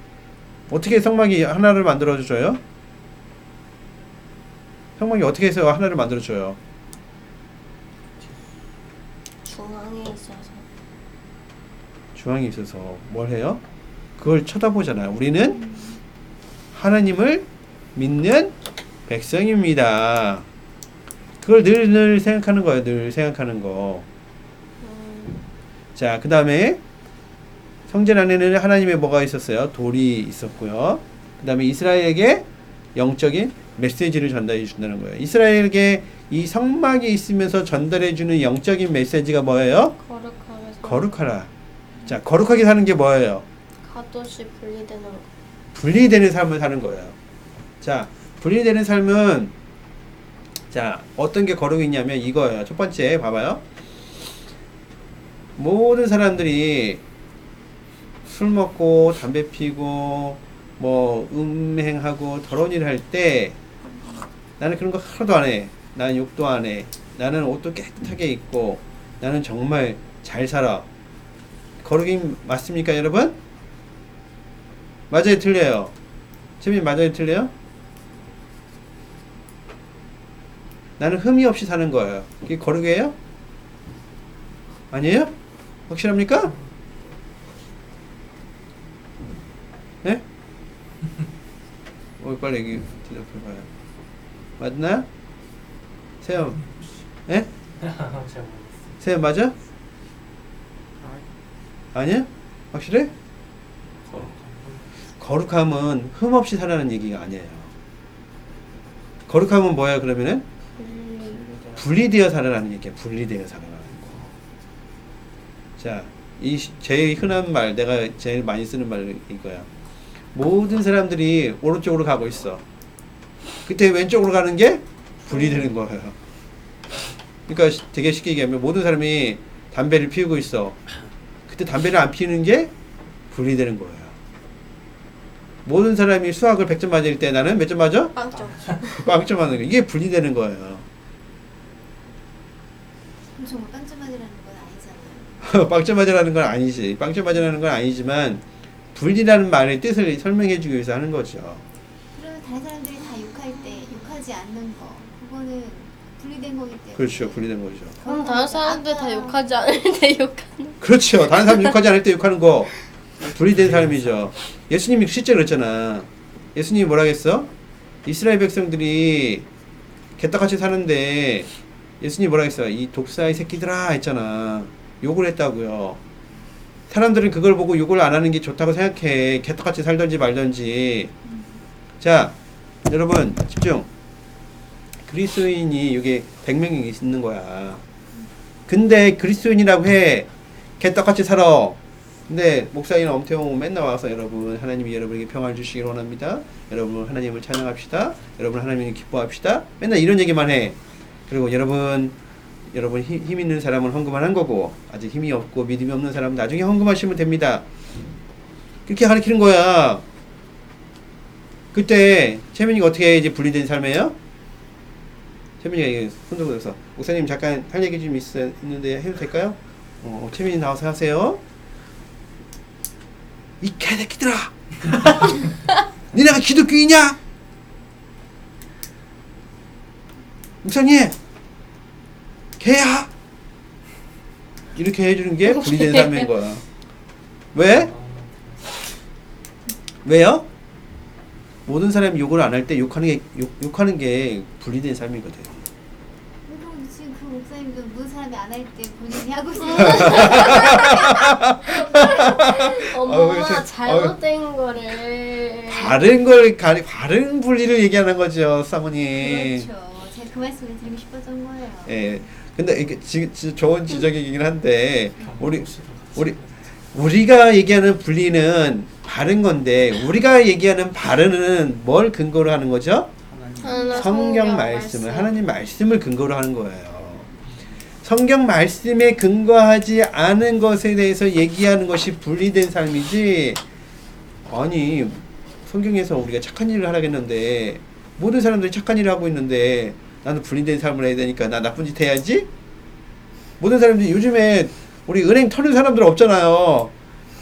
어떻게 성막이 하나를 만들어줘요? 성막이 어떻게 해서 하나를 만들어줘요? 중앙에 있어서. 중앙에 있어서 뭘 해요? 그걸 쳐다보잖아요. 우리는 하나님을 믿는 백성입니다. 그걸 늘 생각하는 거예요. 늘 생각하는 거. 자, 그 다음에 성전 안에는 하나님의 뭐가 있었어요? 돌이 있었고요. 그 다음에 이스라엘에게 영적인 메시지를 전달해 준다는 거예요. 이스라엘에게 이 성막이 있으면서 전달해 주는 영적인 메시지가 뭐예요? 거룩하라. 자, 거룩하게 사는 게 뭐예요? 값없이 분리되는 거. 분리되는 삶을 사는 거예요. 자, 분리되는 삶은 자, 어떤 게 거룩이 있냐면 이거예요. 첫 번째 봐봐요. 모든 사람들이 술 먹고 담배 피고 뭐 음행하고 더러운 일을 할 때 나는 그런 거 하나도 안 해. 나는 욕도 안 해. 나는 옷도 깨끗하게 입고 나는 정말 잘 살아. 거룩이 맞습니까, 여러분? 맞아요, 틀려요? 재민이 맞아요, 틀려요? 나는 흠이 없이 사는 거예요. 그게 거룩이에요? 아니에요? 확실합니까? 네? 빨리 얘기 대답해봐요. 맞나? 세영, 예? 잘 모르겠어요. 세영 맞아? 아니야? 확실해? 거룩함은 흠 없이 살아는 얘기가 아니에요. 거룩함은 뭐야 그러면은? 분리되어 살아라는 얘기야. 분리되어 살아라는 거. 자, 이 제일 흔한 말, 내가 제일 많이 쓰는 말 이거야. 모든 사람들이 오른쪽으로 가고 있어. 그때 왼쪽으로 가는 게 분리되는 거예요. 그러니까 되게 쉽게 얘기하면 모든 사람이 담배를 피우고 있어. 그때 담배를 안 피우는 게 분리되는 거예요. 모든 사람이 수학을 100점 맞을 때 나는 몇 점 맞아? 빵점. 빵점 맞는 거. 이게 분리되는 거예요. 정말 빵점 맞으라는 건 아니잖아요. 빵점 맞으라는 건 아니지. 빵점 맞으라는 건 아니지만 분리라는 말의 뜻을 설명해 주기 위해서 하는 거죠. 그러면 다른 사람들이 다 욕할 때 욕하지 않는 거 그거는 분리된 거기 때문에. 그렇죠. 분리된 거죠. 그럼 다른 사람들 다 욕하지 않을 때 욕하는. 그렇죠. 다른 사람 욕하지 않을 때 욕하는 거 분리된 삶이죠. 예수님이 실제 그랬잖아. 예수님이 뭐라 했어? 이스라엘 백성들이 개떡같이 사는데 예수님이 뭐라 했어? 이 독사의 새끼들아 했잖아. 욕을 했다고요. 사람들은 그걸 보고 욕을 안 하는 게 좋다고 생각해. 개떡같이 살던지 말던지. 자, 여러분 집중. 그리스도인이 여기 100명이 있는 거야. 근데 그리스도인이라고 해. 개떡같이 살아. 근데 목사님 엄태웅 맨날 와서 여러분 하나님이 여러분에게 평화를 주시길 원합니다. 여러분 하나님을 찬양합시다. 여러분 하나님을 기뻐합시다. 맨날 이런 얘기만 해. 그리고 여러분 힘 있는 사람은 헌금을 한 거고 아직 힘이 없고 믿음이 없는 사람은 나중에 헌금하시면 됩니다. 그렇게 가르치는 거야. 그때 채민이가 어떻게 해야지 분리된 삶이에요? 채민이가 손 들고 있어서 목사님 잠깐 할 얘기 좀 있는데 해도 될까요? 채민이 나와서 하세요. 이 개새끼들아! 니네가 기독교이냐? 목사님 개야 이렇게 해주는 게 분리된 삶인 거야. 왜? 왜요? 모든 사람이 욕을 안 할 때 욕하는 게 분리된 삶이거든. 그럼 지금 그 목사님도 모든 사람이 안 할 때 본인이 하고 있어요. 엄마 잘못된 거를 바른 분리를 얘기하는 거죠, 사모님. 그렇죠. 제가 그 말씀을 드리고 싶었던 거예요. 예. 근데 이게 좋은 지적이긴 한데 우리가 얘기하는 분리는 바른 건데 우리가 얘기하는 바른은 뭘 근거로 하는 거죠? 성경 말씀을 하나님 말씀을 근거로 하는 거예요. 성경 말씀에 근거하지 않은 것에 대해서 얘기하는 것이 분리된 삶이지. 아니 성경에서 우리가 착한 일을 하라겠는데 모든 사람들이 착한 일을 하고 있는데 나는 분리된 삶을 해야 되니까 나 나쁜 짓 해야지? 모든 사람들이 요즘에 우리 은행 털는 사람들 없잖아요.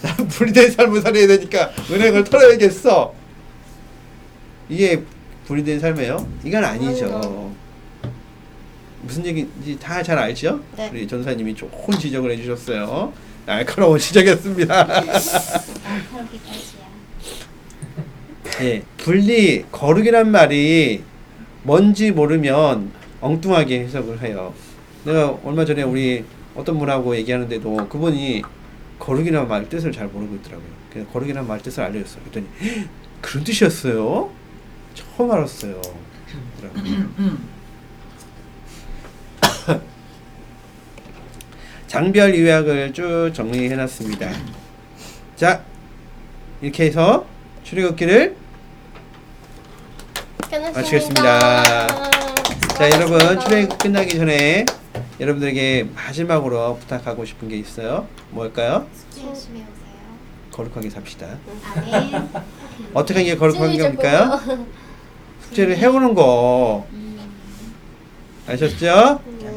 난 분리된 삶을 살아야 되니까 은행을 털어야겠어. 이게 분리된 삶이에요? 이건 아니죠. 무슨 얘기인지 다 잘 알죠? 네. 우리 전사님이 좋은 지적을 해주셨어요. 날카로운 지적이었습니다. 날카롭기까지야. 예, 분리, 거룩이란 말이 뭔지 모르면 엉뚱하게 해석을 해요. 내가 얼마 전에 우리 어떤 분하고 얘기하는데도 그분이 거룩이라는 말 뜻을 잘 모르고 있더라고요. 그래서 거룩이라는 말 뜻을 알려줬어요. 그랬더니 그런 뜻이었어요? 처음 알았어요. 장별 요약을 쭉 정리해놨습니다. 자, 이렇게 해서 출애굽기를 마치겠습니다. 자, 여러분 출애굽 끝나기 전에 여러분들에게 마지막으로 부탁하고 싶은 게 있어요. 뭘까요? 숙제 열심히 해오세요. 거룩하게 삽시다. 아멘. 어떻게 하는 게 거룩한 겁니까? 숙제를 해오는 거 아셨죠? 네.